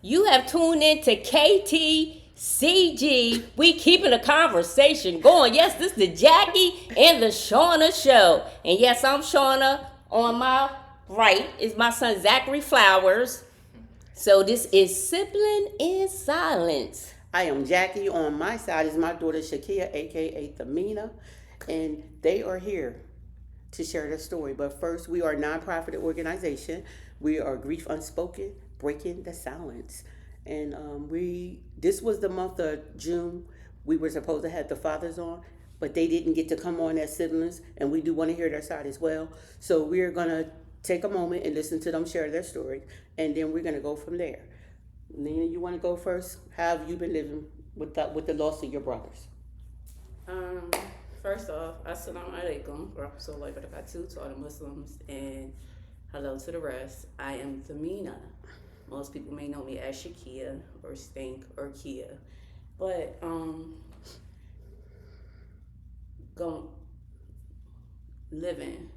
You have tuned in to KTCG. We keeping the conversation going. Yes, this is the Jackie and the Shauna show. And yes, I'm Shauna. On my right is my son Zachary Flowers. So this is Sibling in Silence. I am Jackie. On my side is my daughter Shakia, aka Thamina, and they are here to share their story. But first, we are a nonprofit organization. We are Grief Unspoken, breaking the silence. And we this was the month of June. We were supposed to have the fathers on, but they didn't get to come on as siblings, and we do want to hear their side as well. So we're gonna take a moment and listen to them share their story, and then we're gonna go from there. Nina, you want to go first? How have you been living with the loss of your brothers? Um, First off, Assalamu alaikum, rahmatullahi wa barakatuh to all the Muslims, and hello to the rest. I am Thamina. Most people may know me as Shakia or Stink or Kia, but going living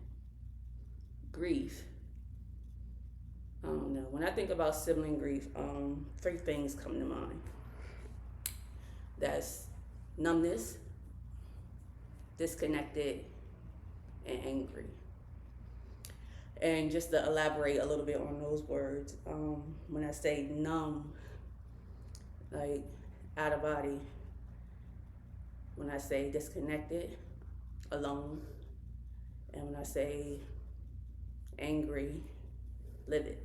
grief. I don't know. When I think about sibling grief, three things come to mind. That's numbness, disconnected, and angry. And just to elaborate a little bit on those words, when I say numb, like out of body. When I say disconnected, alone. And when I say angry, livid.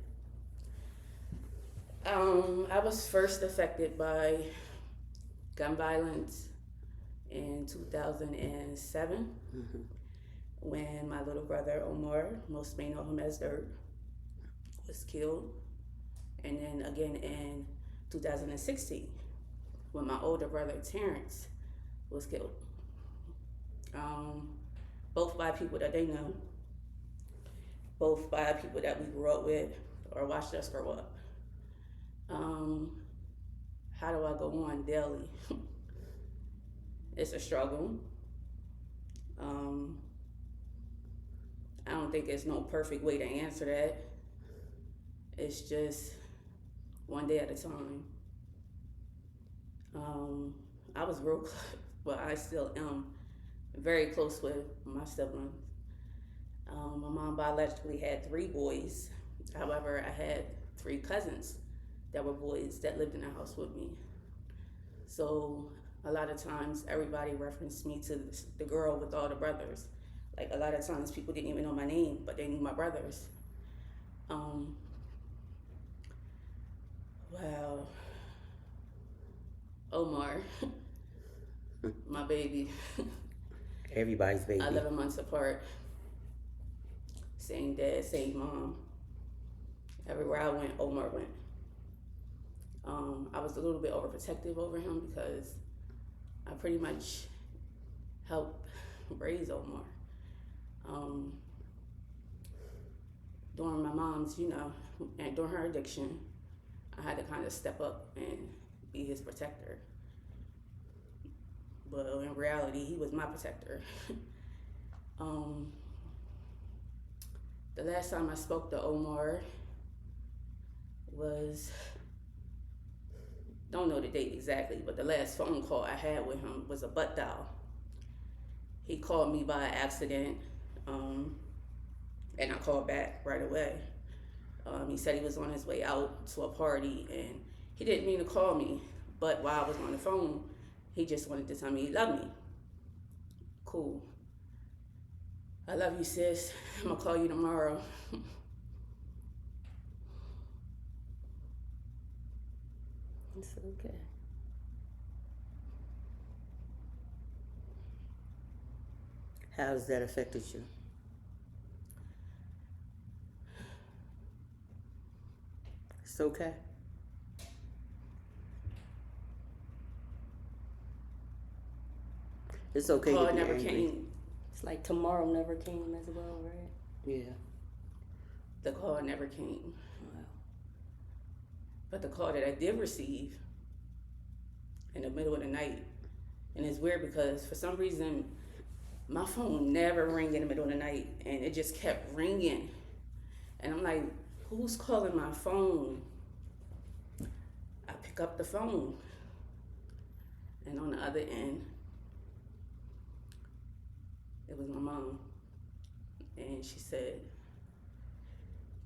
I was first affected by gun violence in 2007 when my little brother Omar, most may know him as Dirt, was killed. And then again in 2016 when my older brother Terrence was killed. Both by people that they know, both by people that we grew up with or watched us grow up. How do I go on daily? It's a struggle. I don't think there's no perfect way to answer that. It's just one day at a time. I was real close, but I still am very close with my siblings. My mom biologically had 3 boys. However, I had 3 cousins that were boys that lived in the house with me. So a lot of times everybody referenced me to the girl with all the brothers. Like a lot of times people didn't even know my name, but they knew my brothers. Wow. Omar, my baby. Everybody's baby. 11 months apart. Same dad, same mom. Everywhere I went, Omar went. I was a little bit overprotective over him because I pretty much helped raise Omar. During my mom's, and during her addiction, I had to kind of step up and be his protector. But in reality, he was my protector. The last time I spoke to Omar was, don't know the date exactly, but the last phone call I had with him was a butt dial. He called me by accident, and I called back right away. He said he was on his way out to a party, and he didn't mean to call me, but while I was on the phone, he just wanted to tell me he loved me. Cool. I love you, sis. I'm gonna call you tomorrow. It's okay. How has that affected you? It's okay. It's okay Call to be never angry. came. It's like tomorrow never came as well, right? Yeah. The call never came. Wow. But the call that I did receive in the middle of the night, and it's weird because for some reason my phone never rang in the middle of the night, and it just kept ringing. And I'm like, who's calling my phone? pick up the phone. And on the other end, it was my mom. And she said,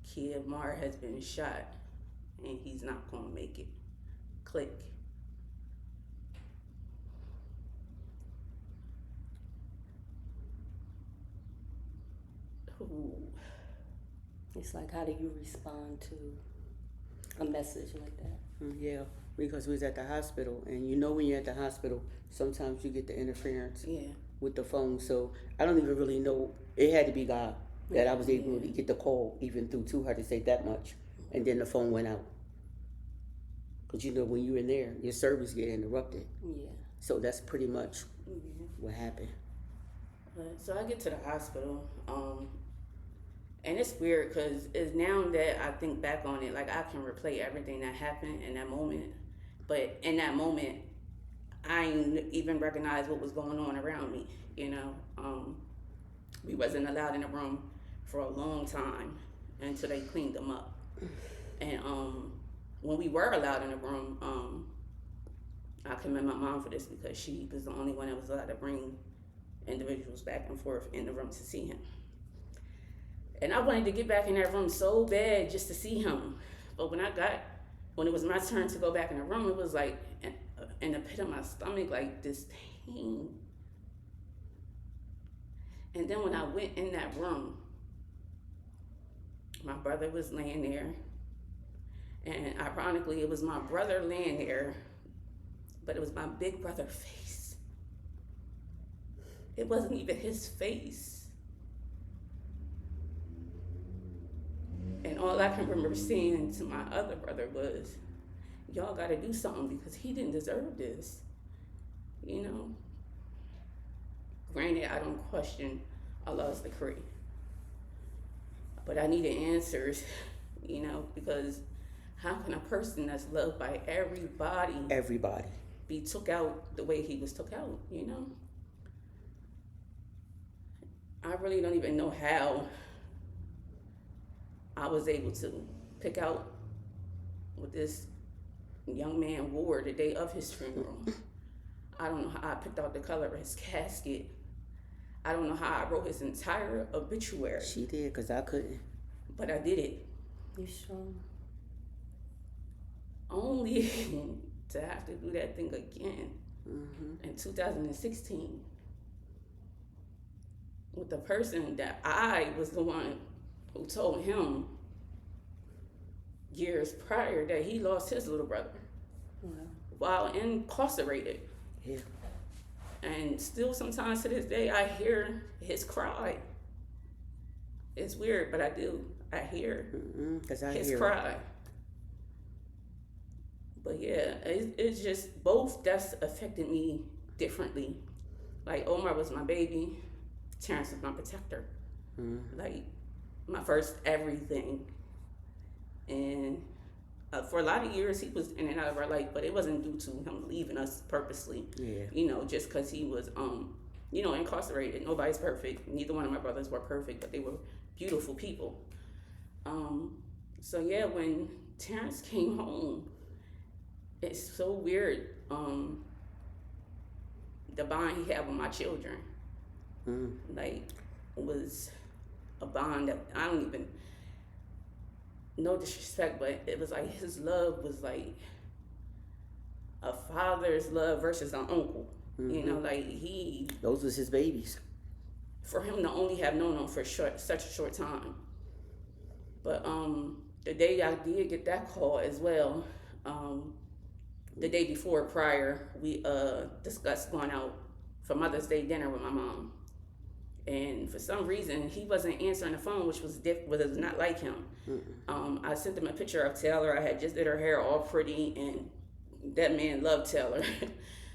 Kid Mar has been shot and he's not going to make it. Click. Ooh. It's like, how do you respond to a message like that? Yeah, because we was at the hospital, and you know when you're at the hospital, sometimes you get the interference with the phone. So I don't even really know. It had to be God that I was able to get the call even through to her to say that much, and then the phone went out. Because you know when you're in there, your service get interrupted. Yeah. So that's pretty much what happened. So I get to the hospital, and it's weird because it's now that I think back on it, like I can replay everything that happened in that moment. But in that moment, I didn't even recognize what was going on around me. You know, we wasn't allowed in the room for a long time until they cleaned them up. And when we were allowed in the room, I commend my mom for this because she was the only one that was allowed to bring individuals back and forth in the room to see him. And I wanted to get back in that room so bad just to see him. But when it was my turn to go back in the room, it was like in the pit of my stomach, like this pain. And then when I went in that room, my brother was laying there. And ironically, it was my brother laying there, but it was my big brother face. It wasn't even his face. And all I can remember saying to my other brother was, y'all gotta do something because he didn't deserve this. You know? Granted, I don't question Allah's decree. But I needed answers, you know, because how can a person that's loved by everybody be took out the way he was took out, you know? I really don't even know how I was able to pick out what this young man wore the day of his funeral. I don't know how I picked out the color of his casket. I don't know how I wrote his entire obituary. She did, because I couldn't. But I did it. You sure? Only to have to do that thing again in 2016 with the person that I was the one who told him years prior that he lost his little brother while incarcerated. Yeah. And still sometimes to this day I hear his cry. It's weird, but I do. I hear his cry. But yeah, it's just both deaths affected me differently. Like Omar was my baby, Terrence was my protector. Like my first everything. And for a lot of years he was in and out of our life, but it wasn't due to him leaving us purposely. Yeah. You know, just because he was you know, incarcerated. Nobody's perfect. Neither one of my brothers were perfect, but they were beautiful people. So yeah, when Terrence came home, it's so weird, the bond he had with my children. Like, was a bond that I don't even, no disrespect, but it was like his love was like a father's love versus an uncle. You know, like those was his babies. For him to only have known him for such a short time. But the day I did get that call as well, the day before prior, we discussed going out for Mother's Day dinner with my mom. And for some reason, he wasn't answering the phone, which was not like him. I sent him a picture of Taylor. I had just did her hair all pretty, and that man loved Taylor.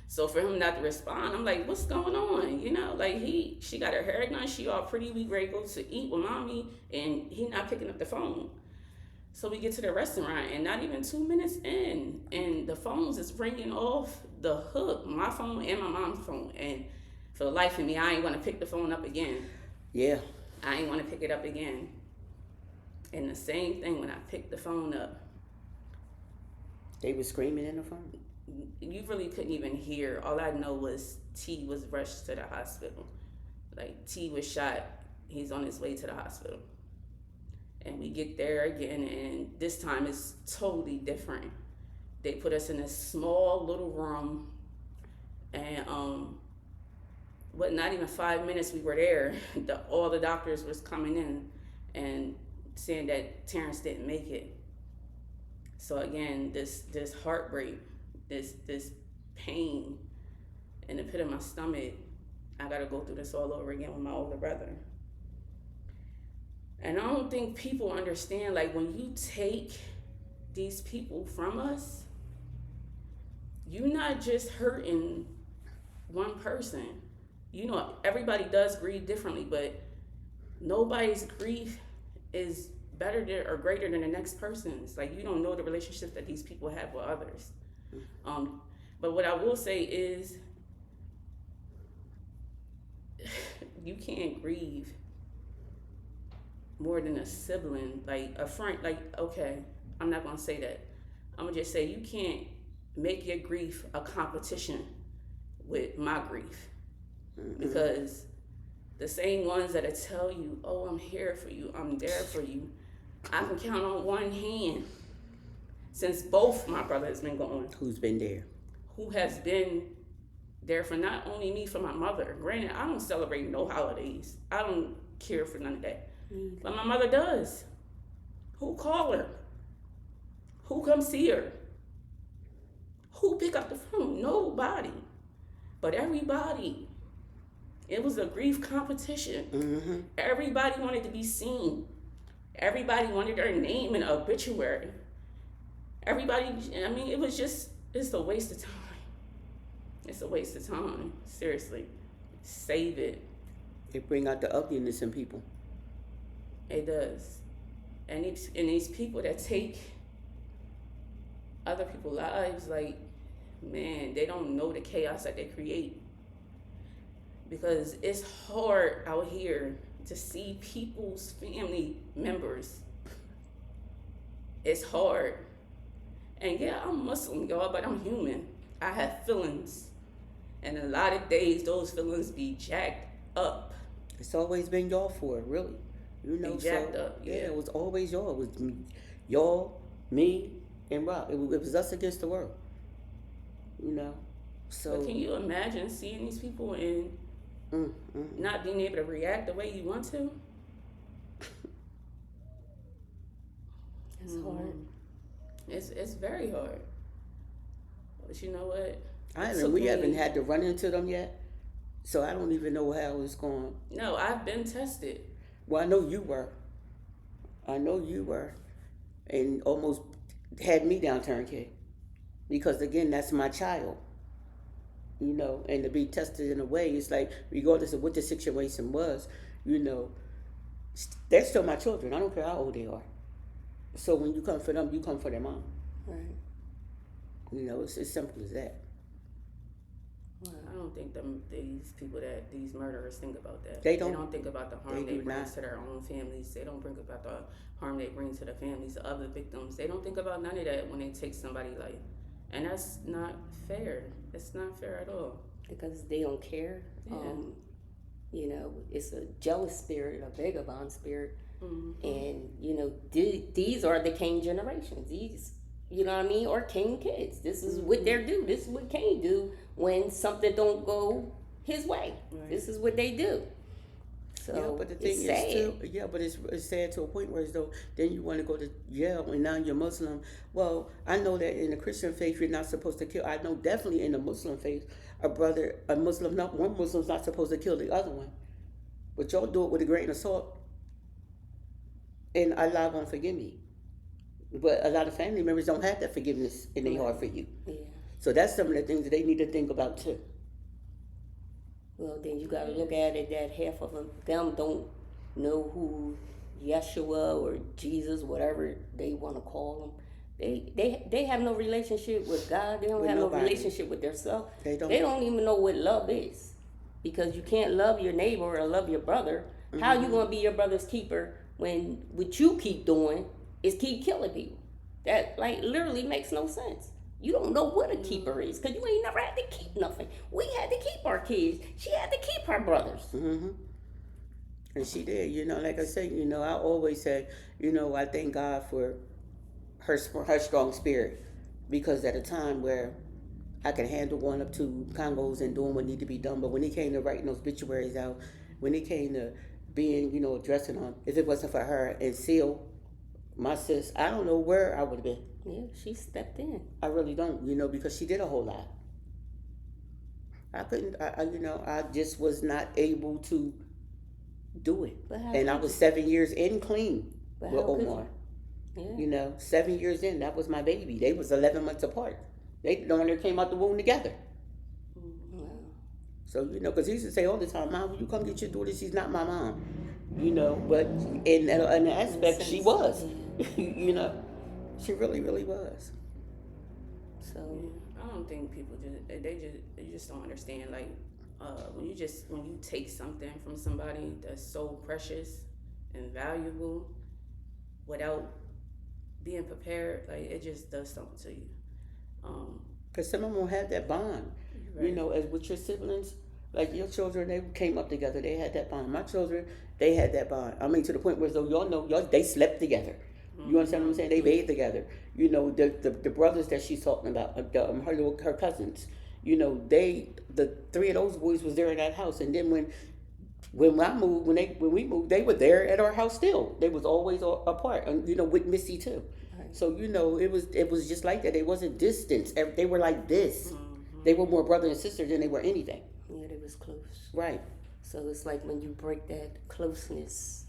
So for him not to respond, I'm like, what's going on? You know, like she got her hair done, she all pretty, we ready to go to eat with mommy, and he not picking up the phone. So we get to the restaurant, and not even 2 minutes in, and the phones is ringing off the hook, my phone and my mom's phone. And for the life of me, I ain't want to pick the phone up again. Yeah. I ain't want to pick it up again. And the same thing when I picked the phone up, They were screaming in the phone. You really couldn't even hear. All I know was T was rushed to the hospital. Like, T was shot. He's on his way to the hospital. And we get there again, and this time it's totally different. They put us in a small little room, and not even 5 minutes we were there. All the doctors was coming in and saying that Terrence didn't make it. So again, this heartbreak, this pain in the pit of my stomach, I gotta go through this all over again with my older brother. And I don't think people understand, like, when you take these people from us, you're not just hurting one person. You know, everybody does grieve differently, but nobody's grief is better than or greater than the next person's. Like, you don't know the relationships that these people have with others. But what I will say is, you can't grieve more than a sibling, like a friend. Like, okay, I'm not gonna say that. I'm gonna just say you can't make your grief a competition with my grief, because the same ones that'll tell you, oh, I'm here for you, I'm there for you, I can count on one hand since both my brother has been gone. Who's been there? Who has been there for not only me, for my mother. Granted, I don't celebrate no holidays. I don't care for none of that. But my mother does. Who call her? Who come see her? Who pick up the phone? Nobody. But everybody. It was a grief competition. Everybody wanted to be seen. Everybody wanted their name in an obituary. Everybody, I mean, it was just, it's a waste of time. It's a waste of time. Seriously. Save it. It bring out the ugliness in people. It does. And these people that take other people's lives, like, man, they don't know the chaos that they create. Because it's hard out here to see people's family members. It's hard. And yeah, I'm Muslim, y'all, but I'm human. I have feelings. And a lot of days, those feelings be jacked up. It's always been y'all for it, really. You know, Be jacked up, yeah. It was always y'all. It was me, y'all, me, and Rob. It was us against the world. You know, so. But can you imagine seeing these people and not being able to react the way you want to? It's hard. It's very hard. But you know what? We haven't had to run into them yet, so I don't even know how it's going. No, I've been tested. Well, I know you were, and almost had me down turnkey, because again, that's my child. You know, and to be tested in a way, it's like, regardless of what the situation was, you know, they're still my children. I don't care how old they are. So when you come for them, you come for their mom. Right. You know, it's as simple as that. I don't think these murderers think about that. They don't. They don't think about the harm they bring to their own families. They don't think about the harm they bring to the families of other victims. They don't think about none of that when they take somebody's life. And that's not fair. It's not fair at all. Because they don't care. Yeah. You know, it's a jealous spirit, a vagabond spirit. Mm-hmm. And, you know, these are the Cain generations. These, you know what I mean? Or Cain kids. This is what they do. This is what Cain do when something don't go his way. Right. This is what they do. So yeah, but the thing is too, but it's sad to a point where as though then you want to go to jail and now you're Muslim. Well, I know that in the Christian faith you're not supposed to kill. I know definitely in the Muslim faith, one Muslim's not supposed to kill the other one. But y'all do it with a grain of salt, and Allah won't forgive me. But a lot of family members don't have that forgiveness in their heart for you. Yeah. So that's some of the things that they need to think about too. Well, then you got to look at it that half of them don't know who Yeshua or Jesus, whatever they want to call them. They have no relationship with God. They don't have no relationship with themselves. They don't even know what love is, because you can't love your neighbor or love your brother. Mm-hmm. How you gonna be your brother's keeper when what you keep doing is keep killing people? that like literally makes no sense. You don't know what a keeper is because you ain't never had to keep nothing. We had to keep our kids. She had to keep her brothers. Mm-hmm. And she did, like I said, I always say, I thank God for her strong spirit, because at a time where I could handle going up to Congos and doing what needed to be done, but when it came to writing those obituaries out, when it came to being, addressing them, if it wasn't for her and Seal, my sis, I don't know where I would have been. Yeah, she stepped in. I really don't, because she did a whole lot. I couldn't, I just was not able to do it. And I was 7 years in clean with Omar. Yeah. 7 years in, that was my baby. They was 11 months apart. They came out the womb together. Wow. So, because he used to say all the time, Mom, when you come get your daughter, she's not my mom. But in an aspect, she was. She really, really was. So I don't think people they just don't understand. Like when you take something from somebody that's so precious and valuable without being prepared, like it just does something to you. Because some of them have that bond, Right. as with your siblings. Like your children, they came up together. They had that bond. My children, they had that bond. I mean, to the point where they slept together. You understand what I'm saying? They bathed together. The brothers that she's talking about, her cousins. The three of those boys was there in that house. And then when we moved, they were there at our house still. They was always apart. And with Missy too. Right. So it was just like that. They wasn't distance. They were like this. Mm-hmm. They were more brother and sister than they were anything. Yeah, they was close. Right. So it's like when you break that closeness,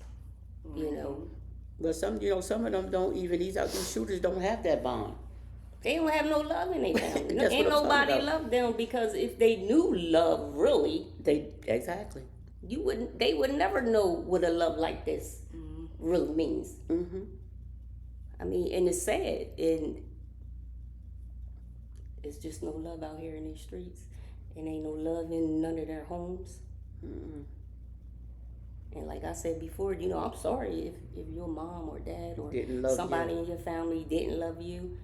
But some of them don't even. These shooters don't have that bond. They don't have no love in their family. Ain't nobody love them, because if they knew love really, exactly. They would never know what a love like this really means. Mm-hmm. I mean, and it's sad, and it's just no love out here in these streets, and ain't no love in none of their homes. Mm-hmm. And like I said before, I'm sorry if your mom or dad or somebody in your family didn't love you.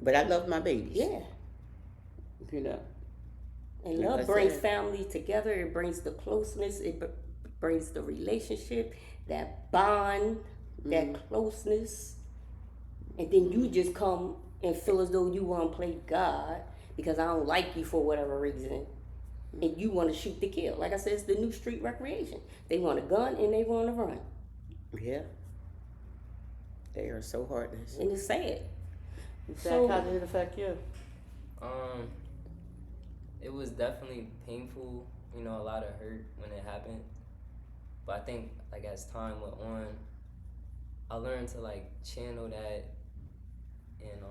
But I love my babies. Yeah. And love brings family together. It brings the closeness. It brings the relationship, that bond, that closeness. And then you just come and feel as though you want to play God because I don't like you for whatever reason. And you want to shoot to kill. Like I said, it's the new street recreation. They want a gun and they want to run. Yeah. They are so heartless. And it's sad. So, how did it affect you? It was definitely painful, a lot of hurt when it happened. But I think, like, as time went on, I learned to, like, channel that and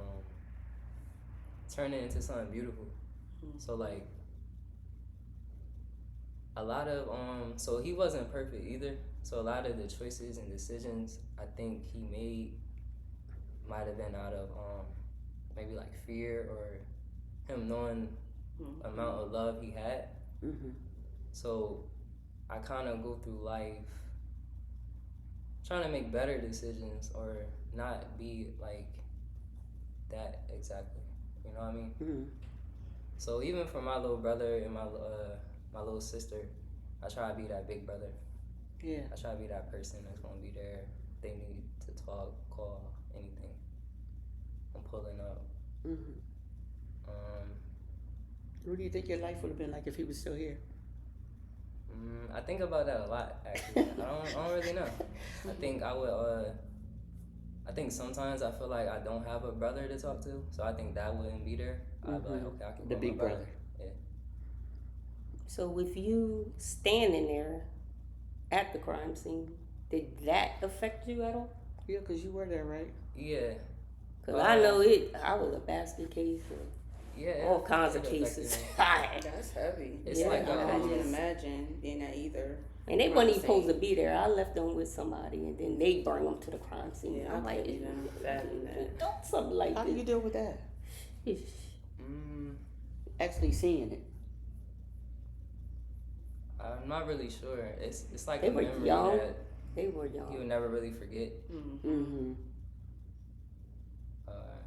turn it into something beautiful. So, like, a lot of so he wasn't perfect either, so a lot of the choices and decisions I think he made might have been out of maybe like fear or him knowing amount of love he had. So I kind of go through life trying to make better decisions or not be like that exactly, you know what I mean? So even for my little brother and my little sister, I try to be that big brother. Yeah. I try to be that person that's gonna be there. They need to talk, call, anything. I'm pulling up. What do you think your life would have been like if he was still here? I think about that a lot, actually. I don't really know. I think I would. I think sometimes I feel like I don't have a brother to talk to, so I think that wouldn't be there. I'd be like, okay, I can the call big my brother. brother. Yeah. So with you standing there at the crime scene, did that affect you at all? Yeah, because you were there, right? Yeah. Because I know I was a basket case for all kinds of affected cases. me. That's heavy. It's like, I didn't imagine being at either. And they weren't even supposed to be there. I left them with somebody, and then they bring them to the crime scene. Yeah, I'm like, something like How this. do you deal with that? Ish. Actually seeing it. I'm not really sure. It's like They a were memory young. that They were young. you would never really forget.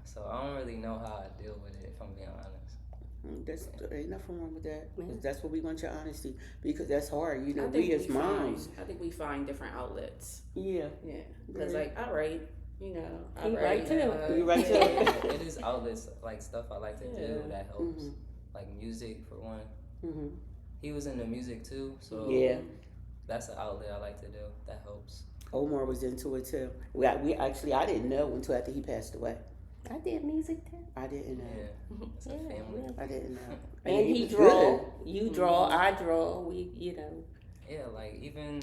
So I don't really know how I deal with it, if I'm being honest. There ain't nothing wrong with that. 'Cause that's what we want, your honesty, because that's hard. You know, I think we as moms. I think we find different outlets. Yeah. Yeah, because like I write, you know, I You write write too. You write too. Yeah, it is outlets, like stuff I like to Yeah. do that helps. Mhm. Like music, for one. Hmm. He was into music too, so Yeah. that's an outlet I like to do. That helps. Omar was into it too. We actually, I didn't know until after he passed away. I did music too. I didn't know. Yeah, it's a Yeah, family. yeah. I didn't know. And he was draw. good. You draw. I draw. We, you know. Yeah, like even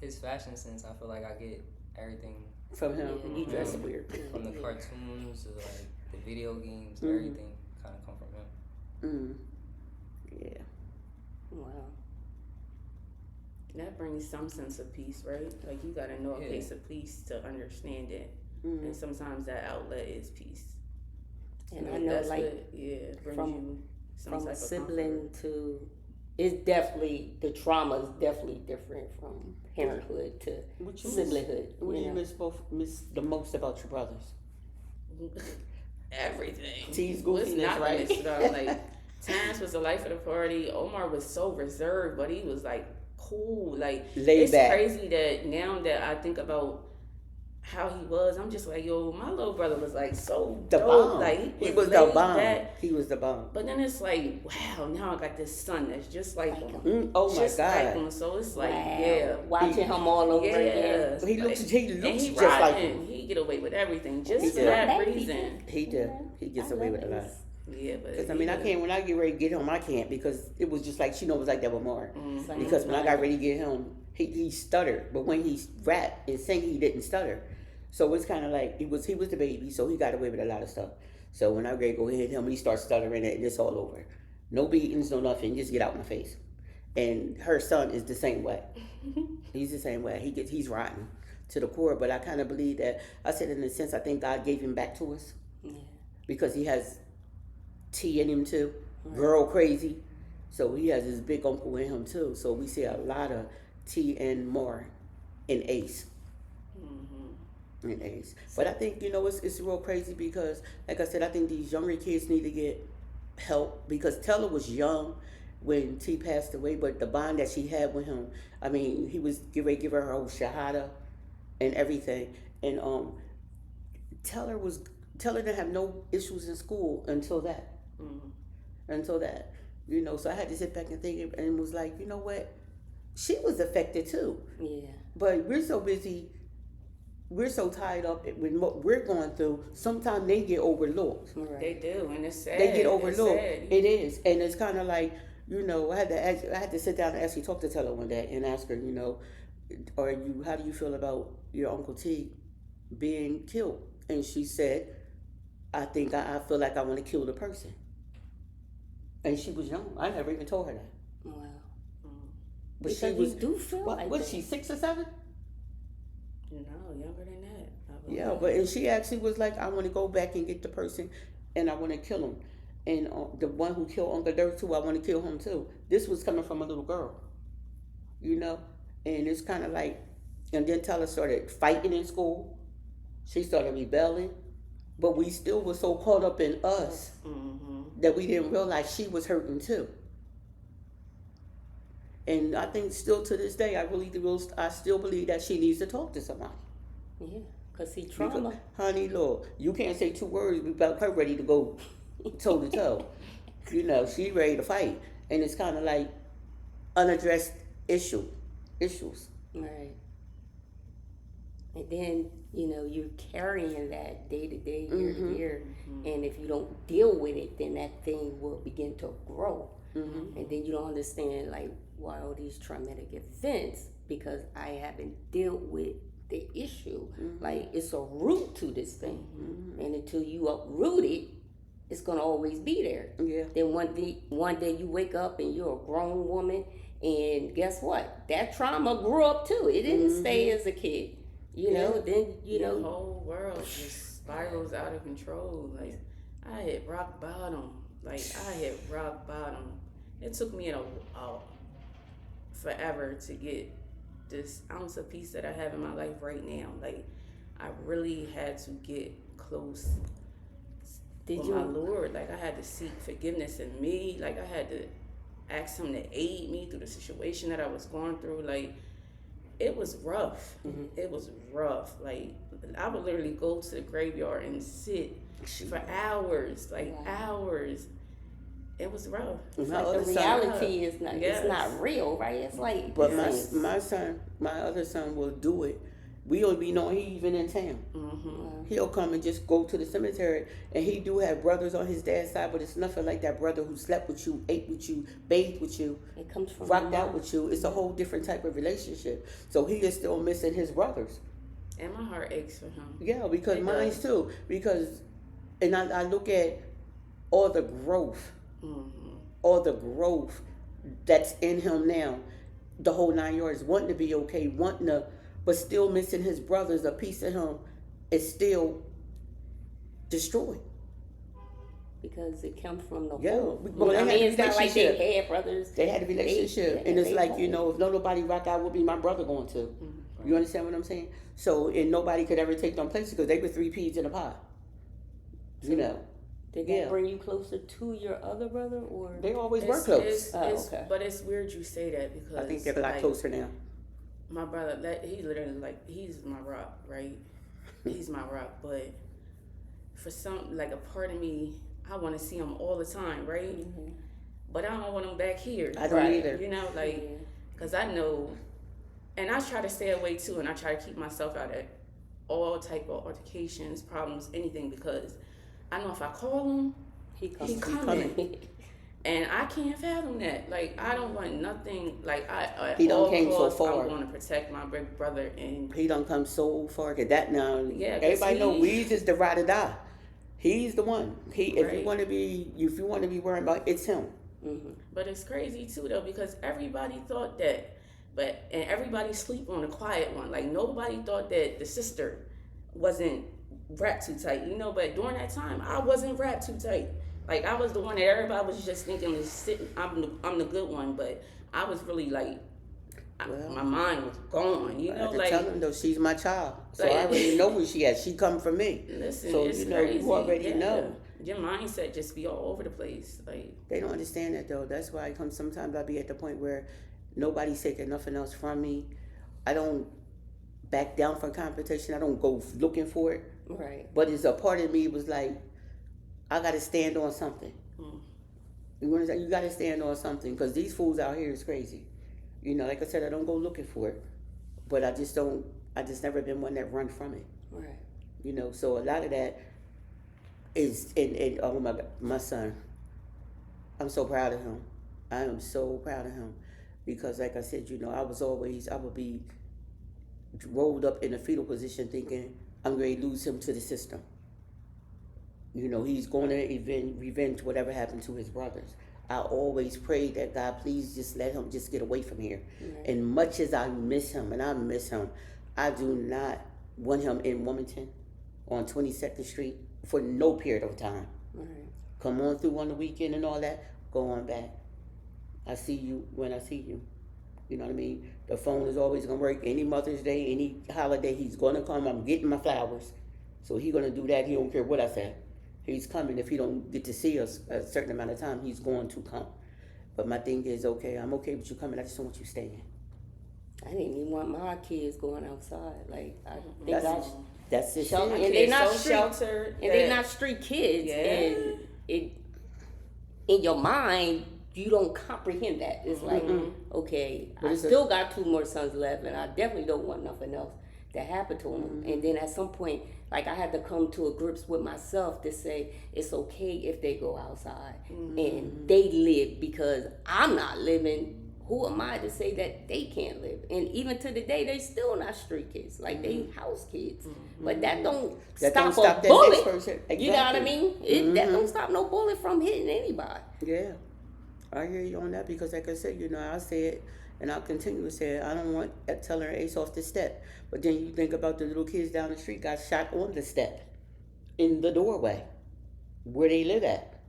his fashion sense, I feel like I get everything From him. Yeah, he That's dressed weird. from the Yeah. cartoons to like the video games, Mhm. everything kind of come from him. Yeah. Wow. That brings some sense of peace, right? Like you gotta know a Yeah. place of peace to understand it, Mm. and sometimes that outlet is peace. And You I know, that's like, what, brings from- you some from type of sibling comfort. to, it's definitely, the trauma is definitely different from parenthood to What you siblinghood. What do you you know? miss the most about your brothers? Everything. T's What's goofiness, not to right? miss about, like Terrence was the life of the party. Omar was so reserved, but he was like cool. Like Laid it's back. crazy that now that I think about how he was, I'm just like, yo, my little brother was like so The dope. bomb. Like He was the laid bomb. back. He was the bomb. But then it's like, wow, now I got this son that's just like him. Oh my Just like God. him. So it's like, Wow. yeah. Watching him all over again. Yeah. He looks and just he like riding. him. He get away with everything just He for did. that Baby. reason. He did. He gets I away love with a lot. it. Yeah, but Because I mean, I can't. When I get ready to get home, I can't because it was just like it was like that with Mark. Mhm. Because when I got ready to get home, he stuttered, but when he rapped and sang, he didn't stutter. So it's kind of like he was the baby, so he got away with a lot of stuff. So when I ready to go hit him, he starts stuttering, and it's all over. No beatings, no nothing. Just get out my face. And her son is the same way. He's the same way. He's rotten to the core. But I kind of believe that I said in a sense, I think God gave him back to us Yeah. because he has T in him too, girl crazy. So he has his big uncle in him too. So we see a lot of T and more in Ace. In Ace. But I think, it's real crazy because, like I said, I think these younger kids need to get help because Teller was young when T passed away, but the bond that she had with him, I mean, he was getting ready to give her her whole shahada and everything. And Teller didn't have no issues in school until that. Until that. So I had to sit back and think and was like, you know what? She was affected too. Yeah. But we're so busy, we're so tied up with what we're going through, sometimes they get overlooked. Right. They do, and it's sad. They get overlooked. It's sad. It is. And it's kind of like, I had to sit down and actually talk to Teller one day and ask her, how do you feel about your Uncle T being killed? And she said, I think I feel like I want to kill the person. And she was young. I never even told her that. Wow. But Because she was, you do feel what like was that. she, 6 or 7? No, younger than that. I believe. Yeah, and she actually was like, I want to go back and get the person and I want to kill him. And the one who killed Uncle Dirk too, I want to kill him too. This was coming from a little girl, And it's kind of like, and then Teller started fighting in school. She started rebelling. But we still were so caught up in us that we didn't realize she was hurting too. And I think still to this day, I still believe that she needs to talk to somebody. Yeah. Because see, trauma. Honey, Lord, you can't say 2 words without her ready to go toe to toe. She ready to fight. And it's kind of like unaddressed issues. Right. And then, you're carrying that day to day, year to year. And if you don't deal with it, then that thing will begin to grow. And then you don't understand, like, why all these traumatic events, because I haven't dealt with the issue. Like, it's a root to this thing. And until you uproot it, it's going to always be there. Yeah. Then one day you wake up and you're a grown woman, and guess what? That trauma grew up too. It didn't stay as a kid. Then The whole world just spirals out of control. Like I hit rock bottom. It took me a forever to get this ounce of peace that I have in my life right now. Like I really had to get close with my Lord. Like, I had to seek forgiveness in me. Like, I had to ask him to aid me through the situation that I was going through. Like, it was rough. It was rough. Like, I would literally go to the graveyard and sit for hours, like hours. It was rough. Like the reality is not, it's not real, right? It's like, but my other son will do it. We don't be knowing he even in town. He'll come and just go to the cemetery, and he do have brothers on his dad's side, but it's nothing like that brother who slept with you, ate with you, bathed with you, it comes from rocked out with you. It's a whole different type of relationship. So he is still missing his brothers. And my heart aches for him. Yeah, because mine too. Because, and I look at all the growth, all the growth that's in him now, the whole 9 yards, wanting to be okay, wanting to, but still missing his brothers. A piece of him is still destroyed. Because it comes from the whole. Well, I mean, it's not like they had brothers. They had a relationship. And it's like, you know, if nobody rock out with me, my brother going to. You understand what I'm saying? So, and nobody could ever take them places because they were 3 peas in a pot. You know. Did that bring you closer to your other brother, or they always were close? Okay. But it's weird you say that because I think they're a lot closer now. My brother, he literally he's my rock, right? He's my rock, but for some, like a part of me, I want to see him all the time, right? But I don't want him back here. I don't either. You know, like, because I know, and I try to stay away too, and I try to keep myself out of all type of altercations, problems, anything, because I know if I call him, he coming. And I can't fathom that. Like, I don't want nothing. Like, he done came so far. I want to protect my big brother, and he done come so far. Cause that now, everybody know Weeds is the ride or die. He's the one. If you want to be worried about, it's him. But it's crazy too, though, because everybody thought that, and everybody sleep on the quiet one. Like, nobody thought that the sister wasn't wrapped too tight, you know. But during that time, I wasn't wrapped too tight. Like, I was the one that everybody was just thinking was sitting. I'm the good one, but I was really like, my mind was gone. You know, like, tell them though, she's my child, so I already know where she at. She come from me. Listen, so it's you know, crazy. you already know. Your mindset just be all over the place. Like, they don't understand that though. That's why I come. Sometimes I be at the point where nobody's taking nothing else from me. I don't back down for competition. I don't go looking for it. Right. But it's a part of me was like, I got to stand on something. You got to stand on something because these fools out here is crazy. You know, like I said, I don't go looking for it, but I just never been one that run from it. Right. You know, so a lot of that is, and oh my God, my son, I'm so proud of him. I am so proud of him because like I said, you know, I would be rolled up in a fetal position thinking I'm going to lose him to the system. You know, he's going to revenge whatever happened to his brothers. I always prayed that God, please just let him just get away from here. Right. And much as I miss him, I do not want him in Wilmington on 22nd Street for no period of time. Right. Come on through on the weekend and all that, go on back. I see you when I see you. You know what I mean? The phone is always going to work. Any Mother's Day, any holiday, he's going to come. I'm getting my flowers. So he's going to do that. He don't care what I say. He's coming. If he don't get to see us a certain amount of time, he's going to come. But my thing is, okay, I'm okay with you coming. I just don't want you staying. I didn't even want my kids going outside. Like, I think that's it. And they're not sheltered. And they're not street kids. Yeah. And in your mind, you don't comprehend that. It's like, okay, I still got 2 more sons left, and I definitely don't want nothing else to happen to them. And then at some point, like, I had to come to a grips with myself to say it's okay if they go outside and they live, because I'm not living. Who am I to say that they can't live? And even to the day, they still not street kids. Like, they house kids. But that don't stop a bullet. Exactly. You know what I mean? That don't stop no bullet from hitting anybody. Yeah. I hear you on that because, like I said, you know, I say it and I'll continue to say it. I don't want telling her Ace off the step. But then you think about the little kids down the street got shot on the step in the doorway where they live at.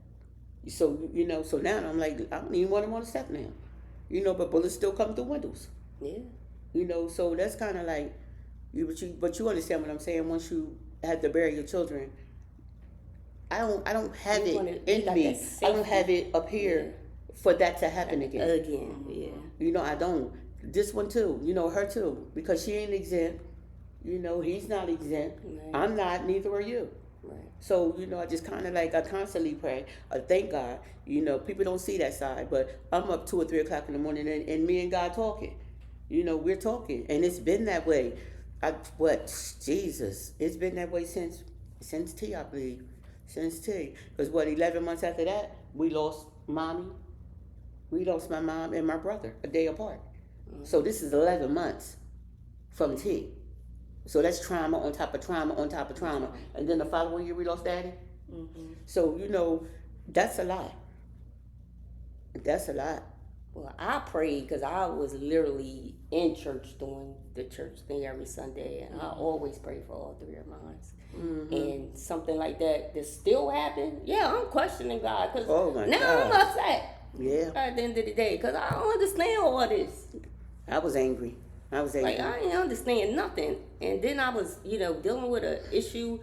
So, you know, so now I'm like, I don't even want them on the step now. You know, but bullets still come through windows. Yeah. You know, so that's kind of like, but you understand what I'm saying. Once you have to bury your children, I don't have You it wanna- you in got me. that I don't safety. have it up here for that to happen again. Again, yeah. You know, I don't. This one too. You know, her too, because she ain't exempt. You know, he's not exempt. Right. I'm not. Neither are you. Right. So, you know, I just kind of like, I constantly pray. Thank God. You know, people don't see that side, but I'm up 2 or 3 o'clock in the morning and me and God talking. You know, we're talking. And it's been that way. Jesus, it's been that way since T, I believe. Since T. Because 11 months after that, we lost mommy. We lost my mom and my brother a day apart. So this is 11 months from T. So that's trauma on top of trauma on top of trauma. And then the following year we lost daddy. So, you know, that's a lot. That's a lot. Well, I prayed because I was literally in church doing the church thing every Sunday, and I always pray for all 3 of mine. And something like that still happened. Yeah, I'm questioning God because now God. I'm upset. Yeah. At the end of the day, because I don't understand all this. I was angry. Like I didn't understand nothing, and then I was, you know, dealing with an issue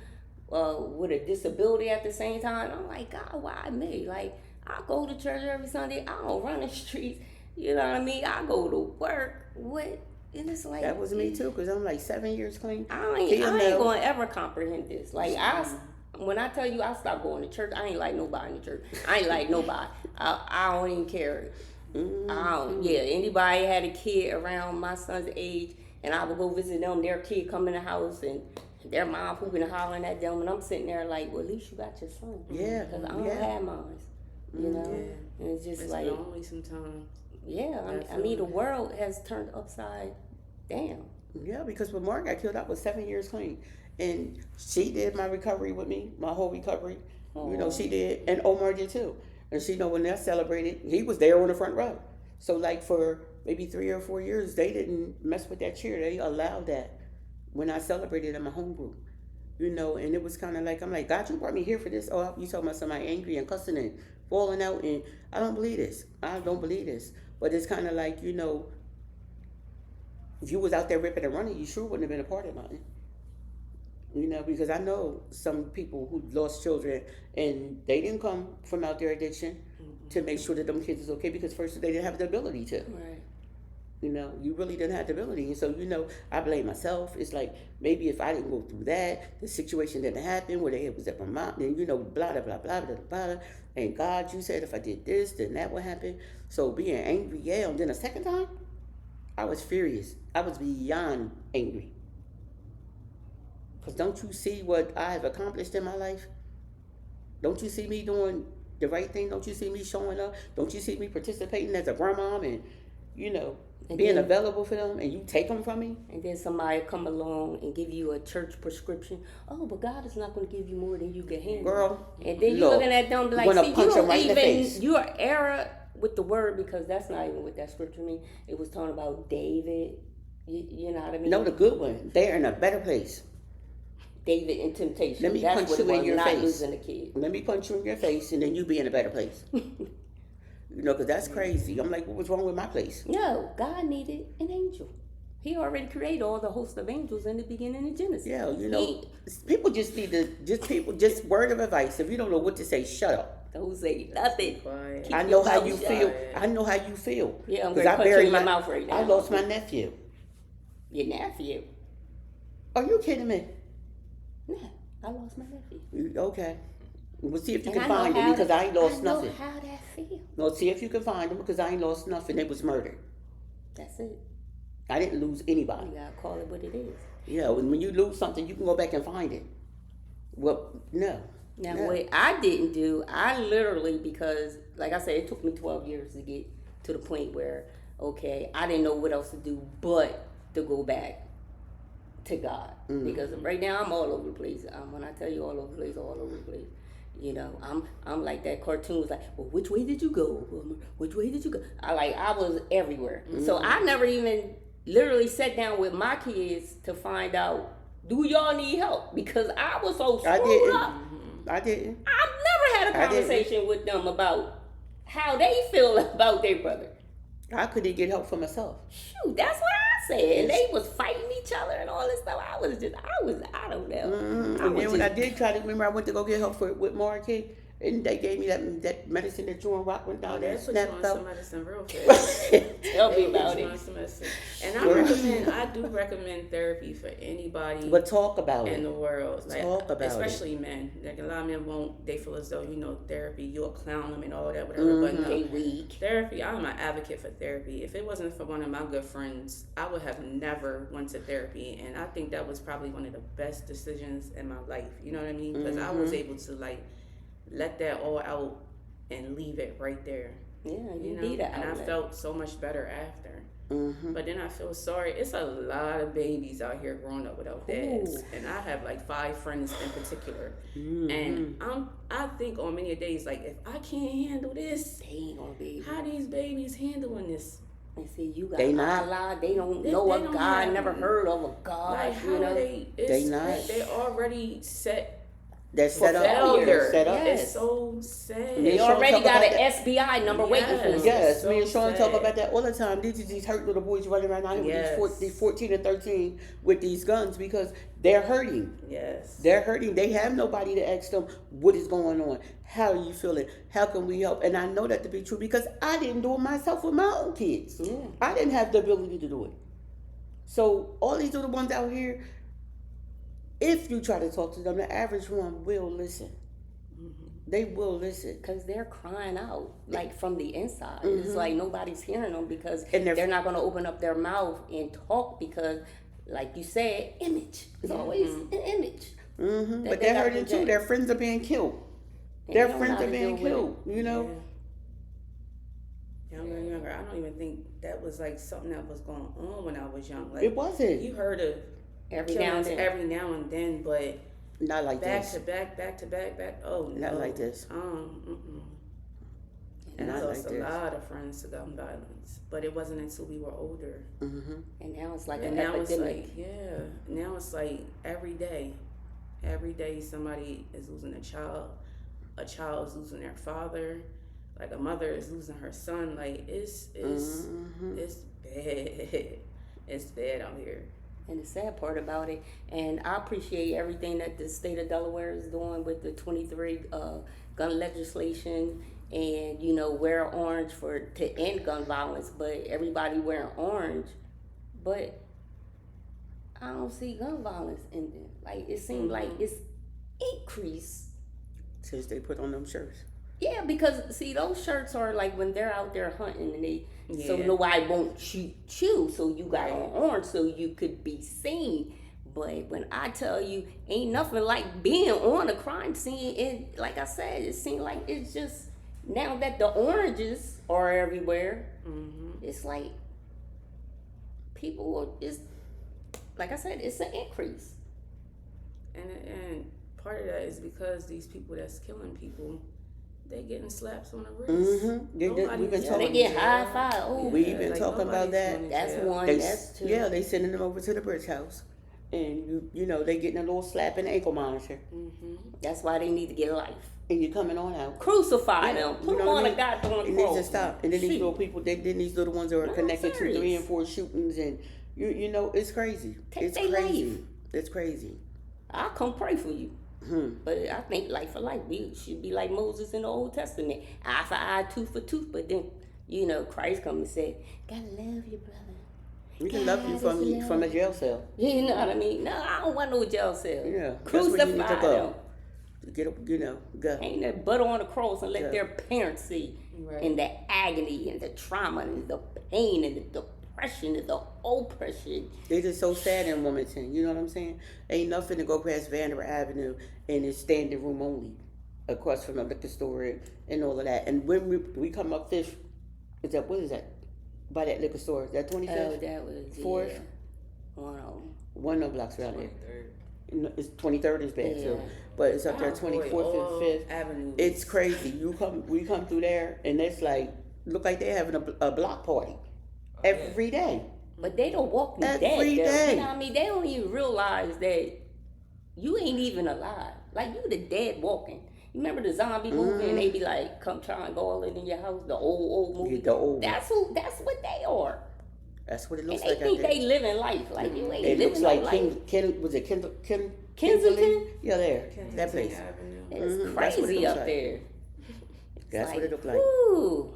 with a disability at the same time. I'm like, God, why me? Like, I go to church every Sunday. I don't run the streets. You know what I mean? I go to work. What? And it's like That was me too, because I'm like 7 years clean. I ain't going to ever comprehend this. Like when I tell you I stopped going to church, I ain't like nobody in the church. I ain't like nobody. I don't even care. Anybody had a kid around my son's age, and I would go visit them. Their kid come in the house, and their mom pooping and hollering at them, and I'm sitting there like, well, at least you got your son. Yeah. Because I don't have mine. You know, and it's just It's like lonely sometimes. yeah. I mean, the world has turned upside down. Yeah, because when Mark got killed, I was 7 years clean. And she did my recovery with me, my whole recovery. You know, she did. And Omar did too. And she, you know, when they celebrated, he was there on the front row. So, like, for maybe 3 or 4 years, they didn't mess with that chair. They allowed that when I celebrated in my home group. You know, and it was kind of like, I'm like, God, you brought me here for this? Oh, you talking about somebody angry and cussing and falling out. And I don't believe this. I don't believe this. But it's kind of like, you know, if you was out there ripping and running, you sure wouldn't have been a part of mine. You know, because I know some people who lost children and they didn't come from out their addiction to make sure that them kids is okay, because first they didn't have the ability to. Right. You know, you really didn't have the ability. And so, you know, I blame myself. It's like, maybe if I didn't go through that, the situation didn't happen where it was at my mom, then, you know, blah, blah, blah, blah, blah, blah. And God, you said if I did this, then that would happen. So being angry, yeah. And then a second time, I was furious. I was beyond angry. Because don't you see what I have accomplished in my life? Don't you see me doing the right thing? Don't you see me showing up? Don't you see me participating as a grandmom and, you know, being available for them, and you take them from me? And then somebody come along and give you a church prescription. Oh, but God is not going to give you more than you can handle. Girl, and then you're looking at them like, gonna see, punch you them don't right in the face. even, you're error with the word, because that's not even what that scripture means. It was talking about David. You know what I mean? No, the good one. They're in a better place. David in temptation. Let me That's punch what you it was, in your not face. losing a kid. Let me punch you in your face, and then you be in a better place. You know, because that's crazy. I'm like, what was wrong with my place? No, God needed an angel. He already created all the host of angels in the beginning of Genesis. Yeah, you know, people just need to, just word of advice. If you don't know what to say, shut up. Don't say nothing. Quiet. I know how you feel. I know how you feel. Yeah, I'm 'Cause going to I punch you buried in your mouth right now. I lost my nephew. Your nephew? Are you kidding me? No, I lost my nephew. Okay. We'll see if you And can I know find him, how because I ain't lost I know nothing. how that feels. No, see if you can find him, because I ain't lost nothing. It was murder. That's it. I didn't lose anybody. You gotta call it what it is. Yeah, when you lose something, you can go back and find it. Well, no. Now, No. what I didn't do, I literally, because, like I said, it took me 12 years to get to the point where, okay, I didn't know what else to do but to go back to God. Because right now I'm all over the place. When I tell you all over the place, all over the place. You know, I'm like that cartoon was like, well, which way did you go? Which way did you go? I was everywhere. So I never even literally sat down with my kids to find out, do y'all need help? Because I was so screwed up. I didn't. I've never had a conversation with them about how they feel about their brother. I couldn't get help for myself. Shoot, that's what I said. And they was fighting each other and all this stuff. I don't know. And then when I did try to remember, I went to go get help with Marquis, and they gave me that medicine that Jordan Rock went down there and They put you snapped on out. some medicine real fast. Tell me They put about you it. on some medicine. And I do recommend therapy for anybody But talk about in it. the world. Like, Talk about especially men. Like a lot of men won't. They feel as though therapy. You'll clown them and all that, whatever. But They no, weak. therapy. I'm an advocate for therapy. If it wasn't for one of my good friends, I would have never went to therapy. And I think that was probably one of the best decisions in my life. You know what I mean? Because I was able to let that all out and leave it right there. Yeah, You know, need an and I outlet. felt so much better after. Mm-hmm. But then I feel sorry. It's a lot of babies out here growing up without dads, Ooh. and I have like 5 friends in particular. Mm-hmm. And I think on many days, like, if I can't handle this, They ain't gonna be. how these babies handling this? And see, you got They not. Allah. They don't They- know they a don't God. have- Never heard of a God. Like, how you know. are they? They not. They already set That's for set up. failure. Set up. Yes. It's so sad. Yeah. They Sean already talk got about an that. SBI number waiting for them. Yes, So me and Sean talk sad. about that all the time. These hurt little boys running around out here Yes. with these 14 and 13 with these guns because they're hurting. Yes. They're hurting. They have nobody to ask them what is going on. How are you feeling? How can we help? And I know that to be true because I didn't do it myself with my own kids. Yeah. I didn't have the ability to do it. So all these little ones out here, if you try to talk to them, the average one will listen. They will listen. Because they're crying out, like, from the inside. It's like nobody's hearing them because And they're- they're not going to open up their mouth and talk because, like you said, image. It's always an image. Mm-hmm. That But they they're gotta hurting too. project. Their friends are being killed. And Their they don't friends know how are to being deal with killed. You know. Younger and younger. I don't even think that was like something that was going on when I was young. Like, It wasn't. you heard of Every now and killings then. every now and then, but Not like back this. to back. Oh, Not no. like this. And I Not lost like a this. lot of friends to gun violence, but it wasn't until we were older. Mm-hmm. And now it's like And an now epidemic. it's like, now it's like every day somebody is losing a child is losing their father, like a mother is losing her son. Like it's Mm-hmm. bad. It's bad out here. And the sad part about it, and I appreciate everything that the state of Delaware is doing with the 23 gun legislation and, wear orange to end gun violence, but everybody wearing orange. But I don't see gun violence ending. Like, it seems like it's increased. Since they put on them shirts. Yeah, because, see, those shirts are like when they're out there hunting and so Yeah. nobody won't shoot you. So you got Right. on orange so you could be seen. But when I tell you, ain't nothing like being on a crime scene. And like I said, it seems like it's just, now that the oranges are everywhere, it's like people are just, like I said, it's an increase. And part of that is because these people that's killing people, they getting slaps on the wrist. Mm-hmm. Nobody's We've been They talking. get high five. Oh, We've been talking about nobody's that. going to that's jail. one, They, that's two. yeah, they sending them over to the bridge house, and they getting a little slap and ankle monitor, That's why they need to get life. and you coming on out. Crucify Yeah, them. you Put them know what on I a mean? goddamn It needs cross. to stop. And then these Shoot. little people, then these little ones are No, connected to serious. 3 and 4 shootings, and it's crazy. Take It's they crazy. life. It's crazy. I'll come pray for you. But I think life for life. We should be like Moses in the Old Testament. Eye for eye, tooth for tooth. But then, Christ come and say, gotta love your brother. We can love you God is from a love. jail cell. You know what I mean? No, I don't want no jail cell. Yeah, that's where you need to Crucify go. them. Get up, go. Hang that butter on the cross and let Yeah. their parents see. Right. And the agony and the trauma and the pain and the depression and the oppression. They just so sad in Wilmington. You know what I'm saying? Ain't nothing to go past Vanderbilt Avenue and it's standing room only across from the liquor store and all of that. And when we come up Fifth, what is that? By that liquor store, is that 25th? Oh, that was Fourth? yeah. One of them. One of the blocks around there. 23rd. It's 23rd is bad too, Yeah. but it's up there I avoid 24th all and 5th. avenues. It's crazy. We come through there and it's like look like they're having a block party every day. But they don't walk you dead. Every though. day. You know what I mean? They don't even realize that you ain't even alive. Like, you the dead walking. remember the zombie movie, and they be like, come try and go all in your house. The old movie. Yeah, the old. That's what they are. That's what it And looks they like. think they living life like you ain't It living looks no like life. was it Kensington? Kensington? Yeah, there. Kensington That place. Avenue. It's Mhm, that's what it crazy looks up like. there. That's what it looked like. Woo.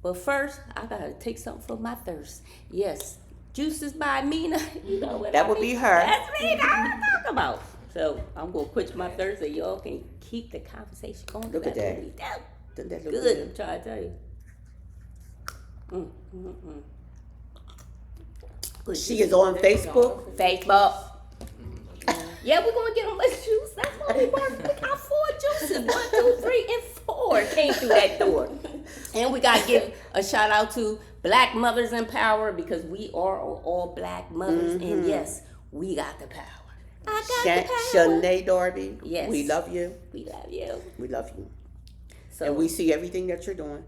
But first, I gotta take something for my thirst. Yes, Juices by Mina. You know what That I would mean? be her. That's me. That's what I'm talking about. So I'm gonna quench my thirst, so y'all can keep the conversation going. Look at That's that. what we do. Doesn't that look Good. I'm trying to tell you. Good. She is on Facebook. Facebook. Yeah, we're gonna get them a juice. That's what we work. We got 4 juices. 1, 2, 3, and 4 came through that door. And we gotta give a shout out to Black Mothers in Power because we are all Black mothers, and yes, we got the power. I got the power. Shanae Darby. Yes. We love you. We love you. We love you. So And we see everything that you're doing.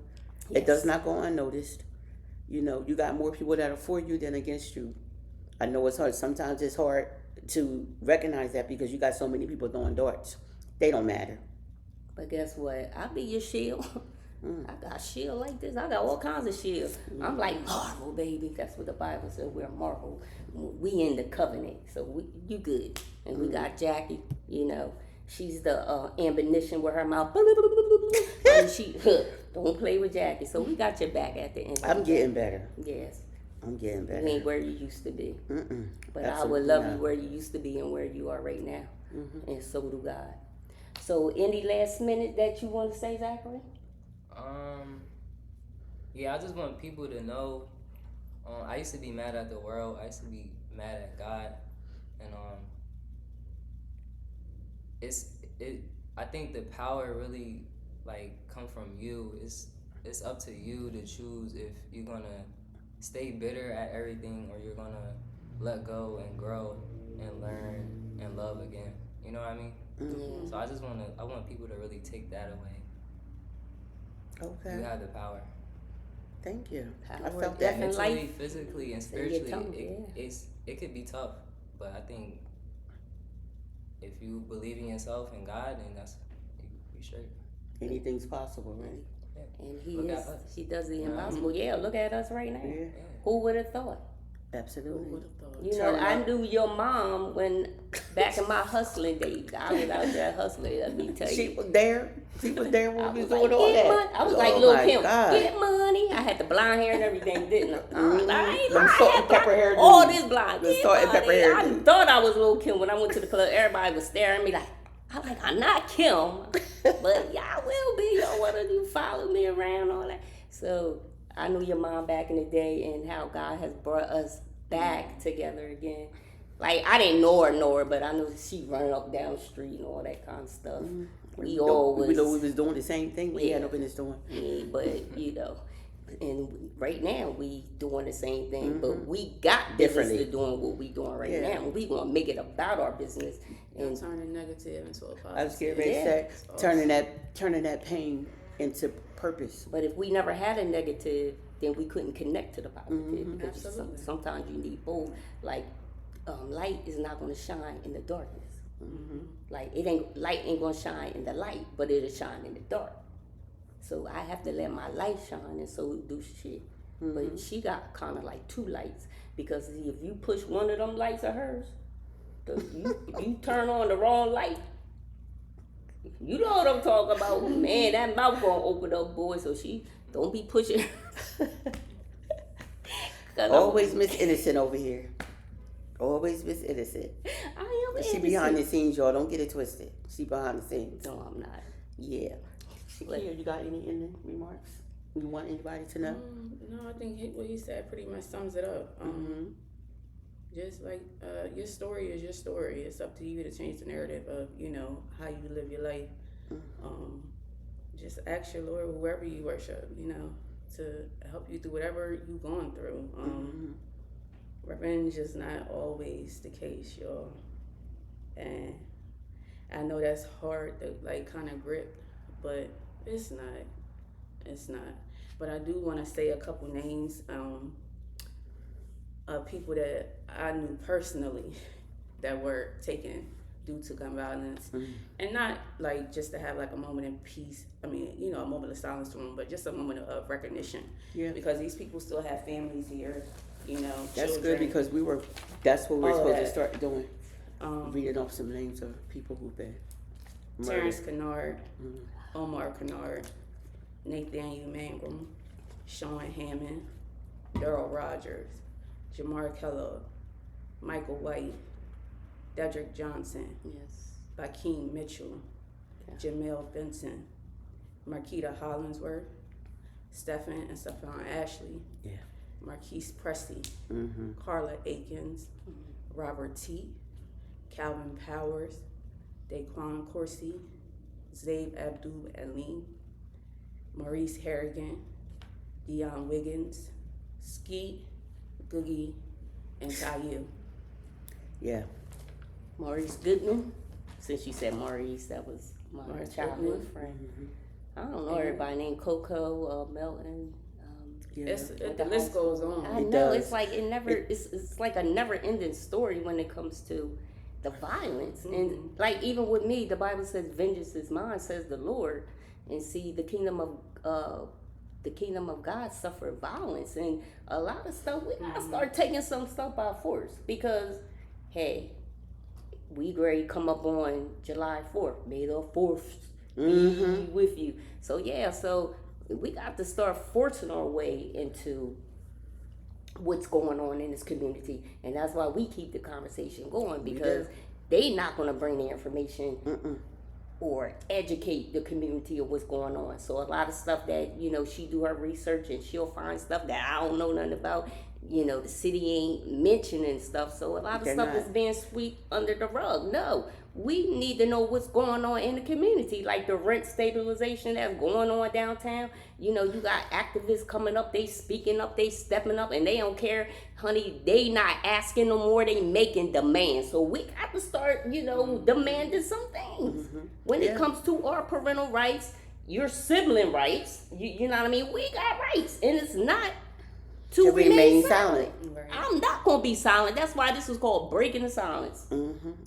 Yes. It does not go unnoticed. You know, you got more people that are for you than against you. I know it's hard. Sometimes it's hard to recognize that because you got so many people throwing darts. They don't matter. But guess what? I be your shield. I got shield like this. I got all kinds of shields. I'm like Marvel, baby. That's what the Bible said. We're Marvel. We in the covenant, so you good. And we got Jackie. You know, she's the ammunition with her mouth. And she don't play with Jackie. So we got your back at the end. I'm getting better. Yes. I'm getting You better. ain't where you used to be. But I Absolutely would love not. you where you used to be and where you are right now. And so do God. So any last minute that you want to say, Zachary? Yeah, I just want people to know. I used to be mad at the world. I used to be mad at God, and I think the power really come from you. It's up to you to choose if you're gonna stay bitter at everything or you're gonna let go and grow and learn and love again. You know what I mean? So I want people to really take that away. Okay. You have the power. Thank you. I Power, felt death, that. and Mentally, life. physically, and So you're telling spiritually, me, it could be tough, but I think if you believe in yourself and God, then you straight. Anything's possible, right? And Look at us. he does the impossible. Yeah, look at us right now. Yeah. Who would have thought? Absolutely. You know, I knew your mom when back in my hustling days. I was out there hustling. Let me tell She you. was there. She was there when I we was was like, doing all get that. money. I was like Oh Lil my Kim, God. get money. I had the blonde hair and everything, didn't I? I ain't Them lying. salt and pepper hair All dudes. this blonde. The Get salt and pepper money. hair I dudes. thought I was Lil Kim when I went to the club. Everybody was staring at me like, I'm not Kim, but y'all will be. Y'all want to follow me around, all that. So I knew your mom back in the day and how God has brought us back together again. Like, I didn't know her, but I knew she running up down the street and all that kind of stuff. We all was. We know we was doing the same thing we had Yeah. no business doing. Yeah, but you know, and right now we doing the same thing, but we got business Differently. to doing what we doing right Yeah. now. And we gonna make it about our business. And And turning negative into a positive. I was getting ready to Yeah. say, turning that pain into purpose. but if we never had a negative, then we couldn't connect to the positive because Absolutely. sometimes you need both. Like light is not gonna shine in the darkness. Like light ain't gonna shine in the light, but it'll shine in the dark. So I have to let my light shine, and so do shit. But she got kind of like 2 lights because if you push one of them lights of hers, if you turn on the wrong light, you know what I'm talking about. Man, that mouth gonna open up, boy. So she don't be pushing. 'Cause Always Miss Innocent over here. Always Miss Innocent. I am She behind the scenes, y'all. Don't get it twisted. She behind the scenes. No, I'm not. Yeah. Shakia, you got any ending remarks? You want anybody to know? No, I think what he said pretty much sums it up. Just like your story is your story. It's up to you to change the narrative of how you live your life. Just ask your Lord whoever you worship, to help you through whatever you're going through. Revenge is not always the case, y'all, and I know that's hard to kind of grip, but it's not. But I do want to say a couple names of people that I knew personally that were taken due to gun violence, and not like just to have like a moment in peace. I mean, you know, a moment of silence for them, but just a moment of recognition. Yeah. Because these people still have families here. You know, That's children. good because that's what we're All supposed to that. start doing. Um, Reading off some names of people who've been Terrence murdered. Kennard, Omar Kennard, Nathaniel Mangrum, Sean Hammond, Daryl Rogers, Jamar Kellogg, Michael White, Dedrick Johnson, Yes. Bakeem Mitchell, Jamel Benson, Marquita Hollingsworth, Stephen and Stephon Ashley, Yeah. Marquise Pressey, Mm-hmm. Carla Akins, Robert T, Calvin Powers, Daquan Corsi, Zabe Abdul Alim, Maurice Harrigan, Deion Wiggins, Skeet, Googie, and Tayu. Yeah. Maurice Goodman. Since you said Maurice, that was my Maurice childhood Goodman. friend. I don't know everybody named Coco, Melton. Yeah. The list goes on. I It know does. it's like it's like a never-ending story when it comes to the violence, and like even with me, the Bible says, "Vengeance is mine," says the Lord, and see the kingdom of God suffered violence, and a lot of stuff we gotta start taking some stuff by force because, hey, we ready to come up on July 4th, May the 4th be with you. So yeah, so we got to start forcing our way into what's going on in this community, and that's why we keep the conversation going because they not going to bring the information or educate the community of what's going on. So a lot of stuff that she do her research and she'll find stuff that I don't know nothing about. The city ain't mentioning stuff, so a lot of They're stuff not. is being swept under the rug. No, we need to know what's going on in the community, like the rent stabilization that's going on downtown. You got activists coming up, they speaking up, they stepping up, and they don't care, honey. They not asking no more, they making demands. So we got to start, demanding some things when it comes to our parental rights, your sibling rights. You know what I mean? We got rights, and it's not to remain silent. Right. I'm not gonna be silent. That's why this is called breaking the silence.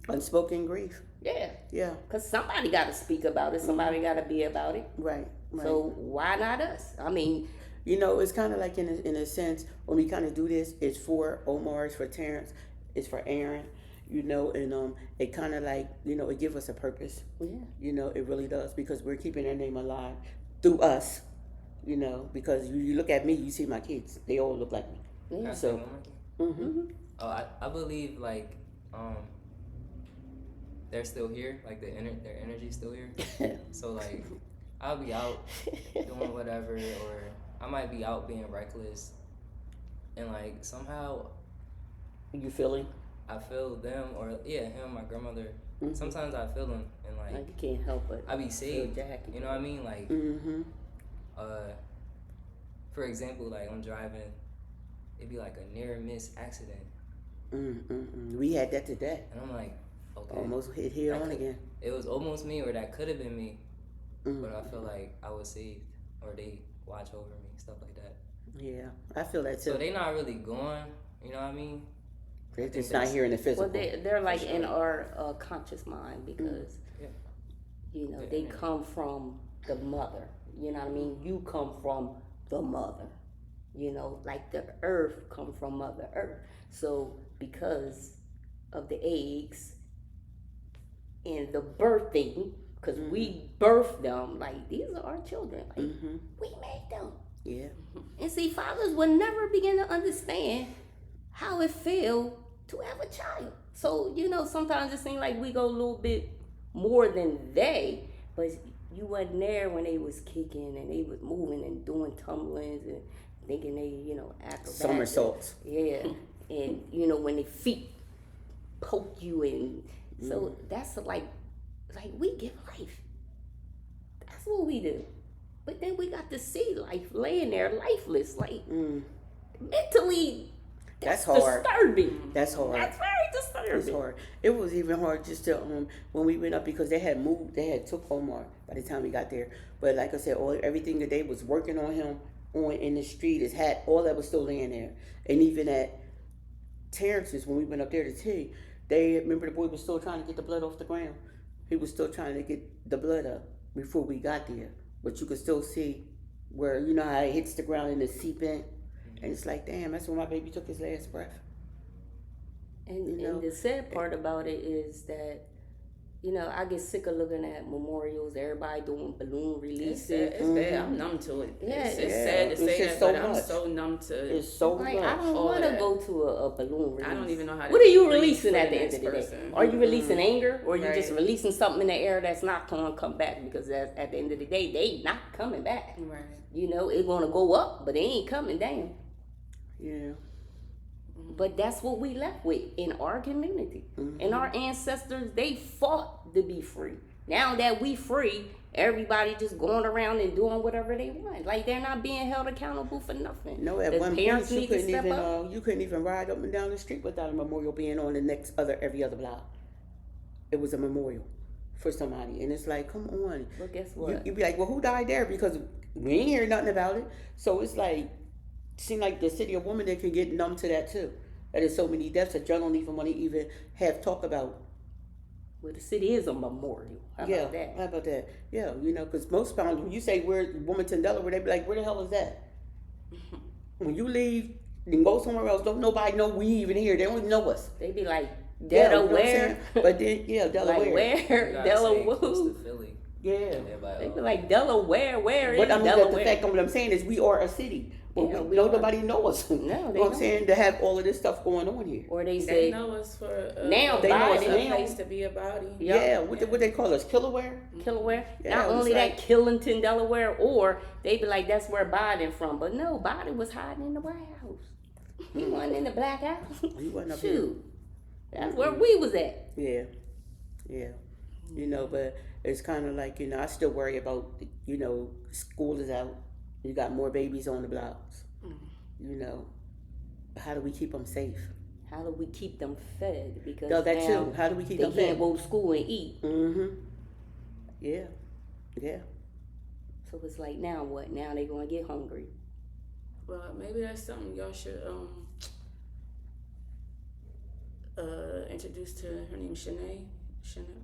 Unspoken grief. Yeah, Yeah. because somebody got to speak about it. Somebody got to be about it. Right. So why not us? I mean, It's kind of like in a sense when we kind of do this, it's for Omar, it's for Terrence, it's for Aaron, and it kind of like it gives us a purpose. yeah. It really does because we're keeping their name alive through us. Because you look at me, you see my kids, they all look like me. Yeah. Can I say So- one more thing? Oh, I believe like they're still here, like their energy's still here. So like I'll be out doing whatever, or I might be out being reckless, and like somehow You feeling? I feel them, or him, my grandmother. Sometimes I feel them, and Like like you can't help it. I be saved. Jackie. You know what I mean? Like for example, like I'm driving, it'd be like a near miss accident, We had that today. and I'm like, okay, Almost hit here That on could- again. It was almost me, or that could have been me, but I feel like I was saved, or they watch over me, stuff like that. Yeah, I feel that too. So they not really gone. You know what I mean? They're think just not that's- here in the physical. Well, they're like in sure. our conscious mind because Yeah. they come from the mother. You know what I mean? You come from the mother. Like the earth come from Mother Earth. So because of the eggs and the birthing, because we birthed them, like these are our children. Like we made them. Yeah. And see, fathers will never begin to understand how it feels to have a child. So, sometimes it seems like we go a little bit more than they, but you wasn't there when they was kicking and they was moving and doing tumblings and thinking they, acrobatics. Somersaults. Yeah. And, when their feet poke you and so that's like we give life. That's what we do. But then we got to see life laying there lifeless, like mentally. That's hard. Disturbing. That's hard. That's very disturbing. It's hard. It was even hard just to when we went up because they had moved. They had took Omar by the time we got there. But like I said, everything that they was working on him on in the street, his hat, all that was still laying there. And even at Terrence's when we went up there to tea, They remember the boy was still trying to get the blood off the ground. He was still trying to get the blood up before we got there. But you could still see where, you know how it hits the ground and it's seeping. And it's like, damn, that's when my baby took his last breath. And the sad part about it is that, you know, I get sick of looking at memorials, everybody doing balloon releases. It's bad. I'm numb to it. Yeah, It's it's sad to say that, so but I'm much. so numb to it. It's so Like, much. I don't all want to that. go to a balloon release. I don't even know how to What are you breathe releasing for at the the end next of the day? person. Are you releasing anger, or are you Right. just releasing something in the air that's not going to come back? Because at the end of the day, they not coming back. Right. You know, it's going to go up, but it ain't coming down. Yeah. But that's what we left with in our community. And our ancestors, they fought to be free. Now that we free, everybody just going around and doing whatever they want. Like, they're not being held accountable for nothing. No, at The one parents point you need to couldn't step even up. you couldn't even ride up and down the street without a memorial being on the next every other block. It was a memorial for somebody, and it's like, come on. But guess what? You be like, well, who died there? Because we ain't hear nothing about it. So it's like, seem like the city of women that can get numb to that too. That there's so many deaths that y'all don't even want to even have talk about. Well, the city is a memorial. How about that? How about that? Yeah, you know, because most times when you say we're Wilmington, Delaware, they be like, where the hell is that? When you leave and go somewhere else, don't nobody know we even here. They don't even know us. They be like, Yeah, you know what I'm Delaware. saying? But then, yeah, Delaware. Like, You where? gotta say close Delaware. to Philly. Yeah. And everybody, They be like, Delaware, where is But I mean, Delaware? the fact of what I'm saying is we are a city. But Yeah, we we don't are. nobody know us. No, You know they what I'm don't. saying? To have all of this stuff going on here. Or they They say, know us for Now they know us a now. place to be a body. Yeah. Yeah, what they call us? Kilaware? Kilaware. Yeah, Not it's only like- that, Killington, Delaware, or they be like, that's where Biden from. But no, Biden was hiding in the White House. He wasn't in the Black House. He wasn't up here. Shoot. That's where we was at. Yeah. Yeah. You know, but it's kind of like, you know, I still worry about, you know, school is out. You got more babies on the blocks. You know, how do we keep them safe? How do we keep them fed? Because No, that now too. How do we keep they them can't fed? go to school and eat. Mm-hmm. Yeah. Yeah. So it's like, now what? Now they going to get hungry. Well, maybe that's something y'all should introduce to her name, Shanae.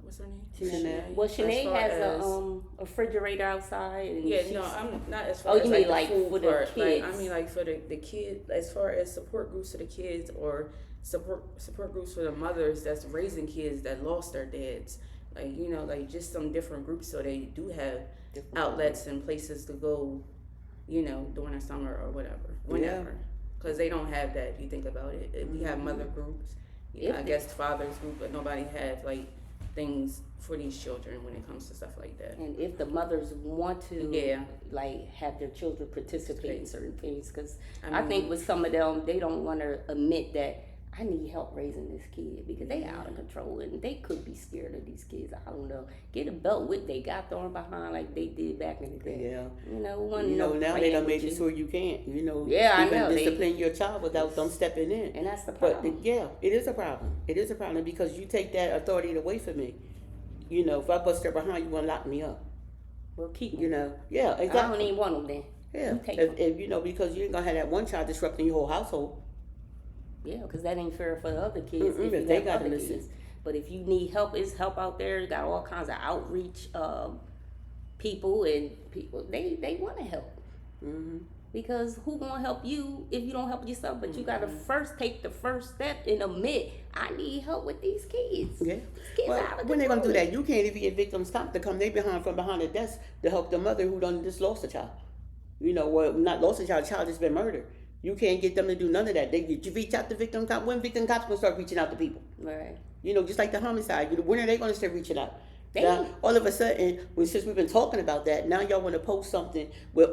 What's her name? Shanae. Well, As Shanae far has as- a refrigerator outside. And Yeah, she's- no, I'm not as far Oh, as you like mean the like food for the part. Like, I kids? mean like for the kids, as far as support groups for the kids or support groups for the mothers that's raising kids that lost their dads. Like, you know, like just some different groups so they do have outlets and places to go, you know, during the summer or whatever, whenever. Because they don't have that, if you think about it. We have mother groups, I guess fathers group, but nobody have like things for these children when it comes to stuff like that. And if the mothers want to, Yeah. like, have their children participate in certain things, because I mean, think with some of them, they don't want to admit that I need help raising this kid because they out of control and they could be scared of these kids. I don't know. Get a belt with they got thrown behind like they did back in the day. Yeah. You know, one You know, now they playing done with made you. it so you can't, you know, Yeah, I even know. They- discipline your child without them stepping in. And that's the But problem. yeah, it is a problem. It is a problem because you take that authority away from me. You know, if I bust her behind, you gonna lock me up. Well, keep You them. know, yeah, I don't exactly. even want them then. Yeah, You take if you know, because you ain't gonna have that one child disrupting your whole household. Yeah, because that ain't fair for the other kids Mm-mm, if you they have gotta other listen. kids. But if you need help, it's help out there. You got all kinds of outreach people and people. They want to help Mm-hmm. because who gonna help you if you don't help yourself? But you gotta first take the first step and admit I need help with these kids. Yeah. Kids Well, out of when they gonna do control. that? You can't even get victims stop to come. They from behind the desk to help the mother who done just lost a child. You know, well, not lost a child has been murdered. You can't get them to do none of that. You reach out to victim cop. When victim cops gonna start reaching out to people? Right. You know, just like the homicide. When are they gonna start reaching out? They- Now, all of a sudden, since we've been talking about that, now y'all want to post something where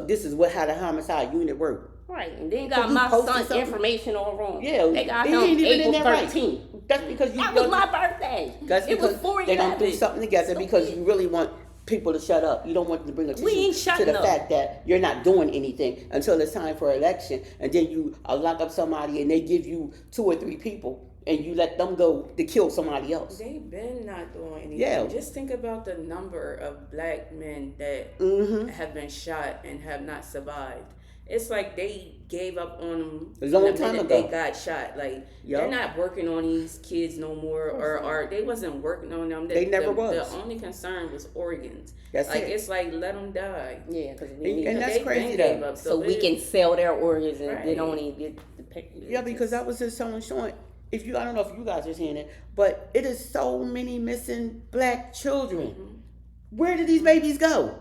this is how the homicide unit work. Right. And then So got you my posted son's something? information all wrong. Yeah, They got he him ain't even in April there right. 13th. That's because you. That was my birthday. That's it was because 4 they don't do something together because you really want people to shut up. You don't want them to bring attention ain't to shutting the up. fact that you're not doing anything until it's time for election, and then you lock up somebody and they give you 2 or 3 people and you let them go to kill somebody else. They've been not doing anything. Yeah. Just think about the number of black men that Mm-hmm. have been shot and have not survived. it's like they gave up on them A long the time minute ago. they got shot. Like Yup. they're not working on these kids no more, or they wasn't working on them. They never the, was. The only concern was organs. That's like it. it's like let them die. Yeah, because we And- need and them. that's They crazy gave though. up, So we can sell their organs and they Right. don't even get the picture. Yeah, because I was just telling Sean, I don't know if you guys are seeing it, but it is so many missing black children. Mm-hmm. Where did these babies go?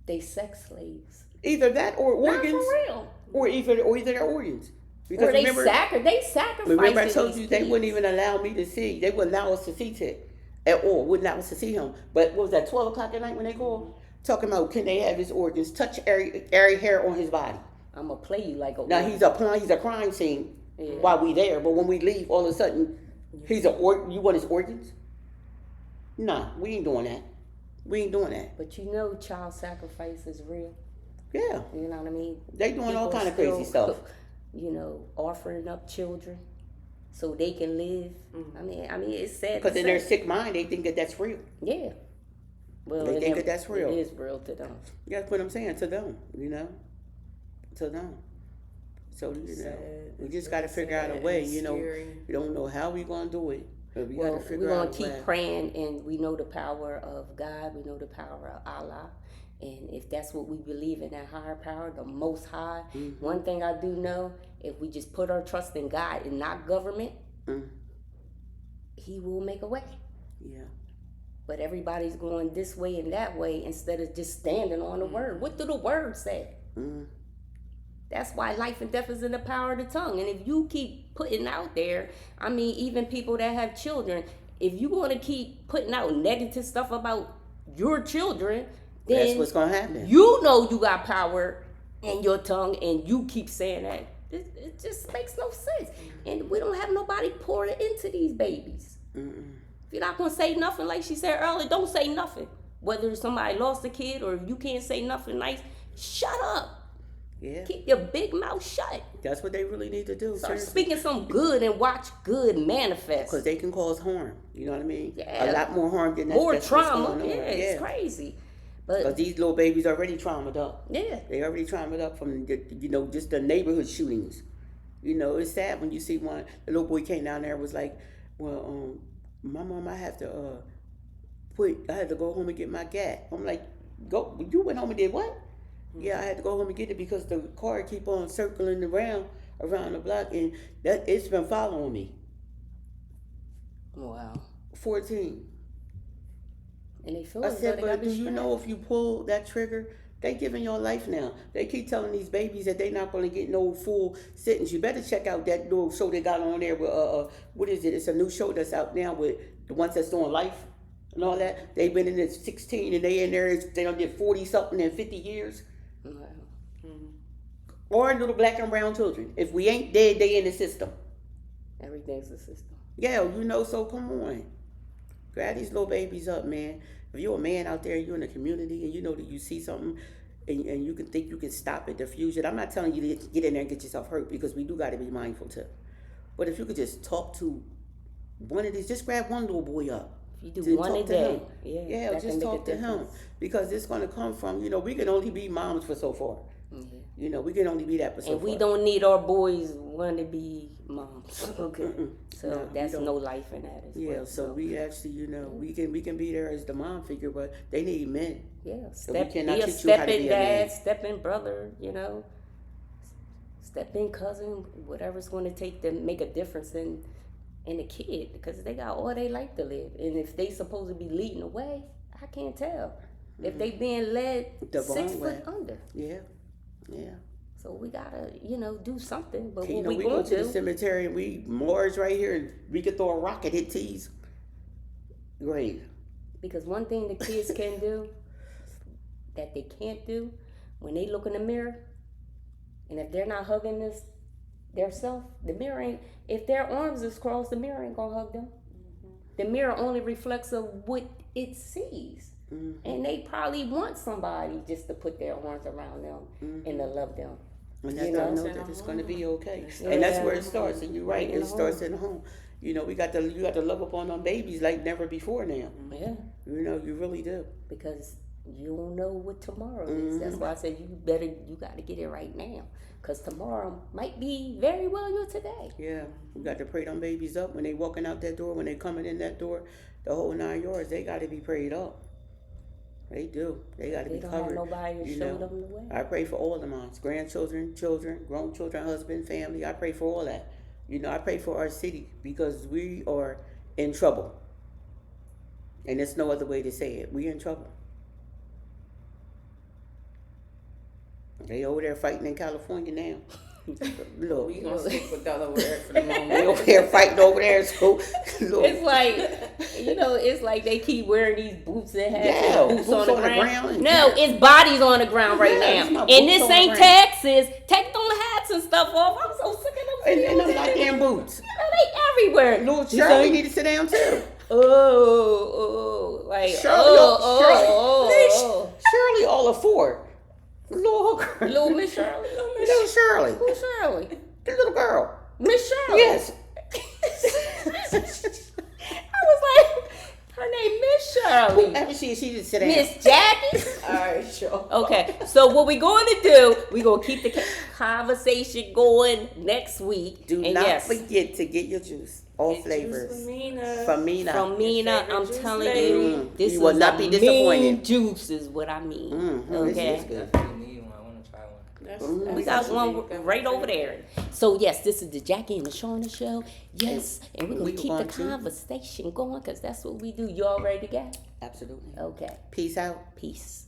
they sex slaves. Either that or Not organs, for real. or either their organs. Because Or they remember, sacrifice. remember I told you they wouldn't even allow me to see. They wouldn't allow us to see Ted at all. Wouldn't allow us to see him. But what was that? 12 o'clock at night when they called, talking about can they have his organs, touch every hair on his body. I'm gonna play you like a. Now he's a crime scene Yeah. while we there, but when we leave, all of a sudden, you want his organs? Nah, we ain't doing that. We ain't doing that. But you know, child sacrifice is real. Yeah, You know what I mean? they doing all People kind of crazy still, stuff. You know, offering up children so they can live. I mean, it's sad. Because to in their say. sick mind, they think that that's real. Yeah. Well, They in think them- that that's real. It is real to them. That's what I'm saying to them. To them. So Sad. we just got to figure out a way. Scary. We don't know how we gonna do it, but we Well, got to figure we're going out to a keep way. praying, and we know the power of God. We know the power of Allah. And if that's what we believe in, that higher power, the Most High, one thing I do know, if we just put our trust in God and not government, He will make a way. Yeah. But everybody's going this way and that way instead of just standing on the word. What do the word say? That's why life and death is in the power of the tongue. And if you keep putting out there, even people that have children, if you want to keep putting out negative stuff about your children, then That's what's gonna happen. you know you got power in your tongue, and you keep saying that. It just makes no sense. And we don't have nobody pouring into these babies. If you're not gonna say nothing, like she said earlier, don't say nothing. Whether somebody lost a kid or you can't say nothing nice, shut up. Yeah. Keep your big mouth shut. That's what they really need to do. Start Seriously. speaking some good and watch good manifest. Because they can cause harm. You know what I mean? Yeah. A lot more harm than More that's what's trauma. going on. Yeah, it's crazy. Because But these little babies already traumatized up. yeah, They already traumatized up from just the neighborhood shootings. It's sad when you see one. The little boy came down there and was like, "Well, my mom, I have to I had to go home and get my gat." I'm like, "Go? You went home and did what?" Yeah, I had to go home and get it because the car keep on circling around the block, and that it's been following me. wow. 14. And they feel I as though said, they but gotta do be you strapped. know if you pull that trigger, they giving your life now. They keep telling these babies that they not going to get no full sentence. You better check out that little show they got on there with, what is it? It's a new show that's out now with the ones that's doing life and all that. They've been in it 16 and they in there, they done did 40 something in 50 years. Wow. Or little black and brown children. If we ain't dead, they in the system. Everything's a system. Yeah, so come on. Grab these little babies up, man. If you're a man out there, you're in the community, and you know that you see something, and you can think you can stop it, diffuse it. I'm not telling you to get in there and get yourself hurt, because we do got to be mindful too. But if you could just talk to one of these, just grab one little boy up. If you do Just one talk a to day, him. yeah, that just can make talk a to him, difference. because it's going to come from, we can only be moms for so far. Yeah. We can only be that for so And far. we don't need our boys want to be moms. Okay. So No, we that's don't. no life in that as Yeah, well. so we actually, we can be there as the mom figure, but they need men. Yeah, we be cannot a teach you how to step-in be a man. dad, step-in brother, step-in cousin, whatever's going to take to make a difference in the kid, because they got all they life to live. And if they supposed to be leading the way, I can't tell. If they being led The 6 wrong foot way. under. Yeah. So we gotta, do something. But You what know, we we go going to to the do? cemetery and we Mars right here, and we could throw a rock and hit T's grave. Because one thing the kids can do that they can't do, when they look in the mirror, and if they're not hugging their self, the mirror ain't, if their arms is crossed, the mirror ain't gonna hug them. The mirror only reflects of what it sees. And they probably want somebody just to put their arms around them and to love them. And that's know? to know that it's going to be okay. Yeah. And that's where it starts. And you're right, In it the starts home. in the home. You got to love up on them babies like never before now. Yeah. You really do. Because you don't know what tomorrow is. That's why I said you got to get it right now. Because tomorrow might be very well your today. Yeah, we got to pray them babies up when they walking out that door, when they coming in that door, the whole 9 yards. They got to be prayed up. They do. They got to be They don't covered. have nobody to you show know. them the way. I pray for all of mine, grandchildren, children, grown children, husband, family. I pray for all that. You know, I pray for our city because we are in trouble. And there's no other way to say it. We in trouble. They over there fighting in California now. Look, We gonna stick with that over there for the they moment. over there fighting over there. So, look. It's like, it's like they keep wearing these boots and hats Yeah, and boots on the ground. and No, it's bodies on the ground right Yeah, it's my now. boots And this on the ain't ground. Texas. Take them hats and stuff off. I'm so sick of them. and them goddamn boots. They everywhere. Little Shirley need to sit down too. Like, Shirley all of four. Little Miss Shirley. Little Shirley. Who's Shirley? The little girl. Miss Shirley. Yes. I was like, her name Miss Shirley. Whoever she is, she just sit down. Miss Jackie. All right, sure. Okay, so what we're going to do, we're going to keep the conversation going next week. Do and not yes, forget to get your juice. All flavors. From Mina. from Mina, I'm juice telling lady. you, this You will is not a be disappointed. mean juice is what I mean. This Okay. is good. Definitely need one. I want to try one. We got one right over there. So yes, this is the Jackie and the Shauna show. Yes, and we're We gonna keep going the to. conversation going because that's what we do. You all ready to go? Absolutely. Okay. Peace out. Peace.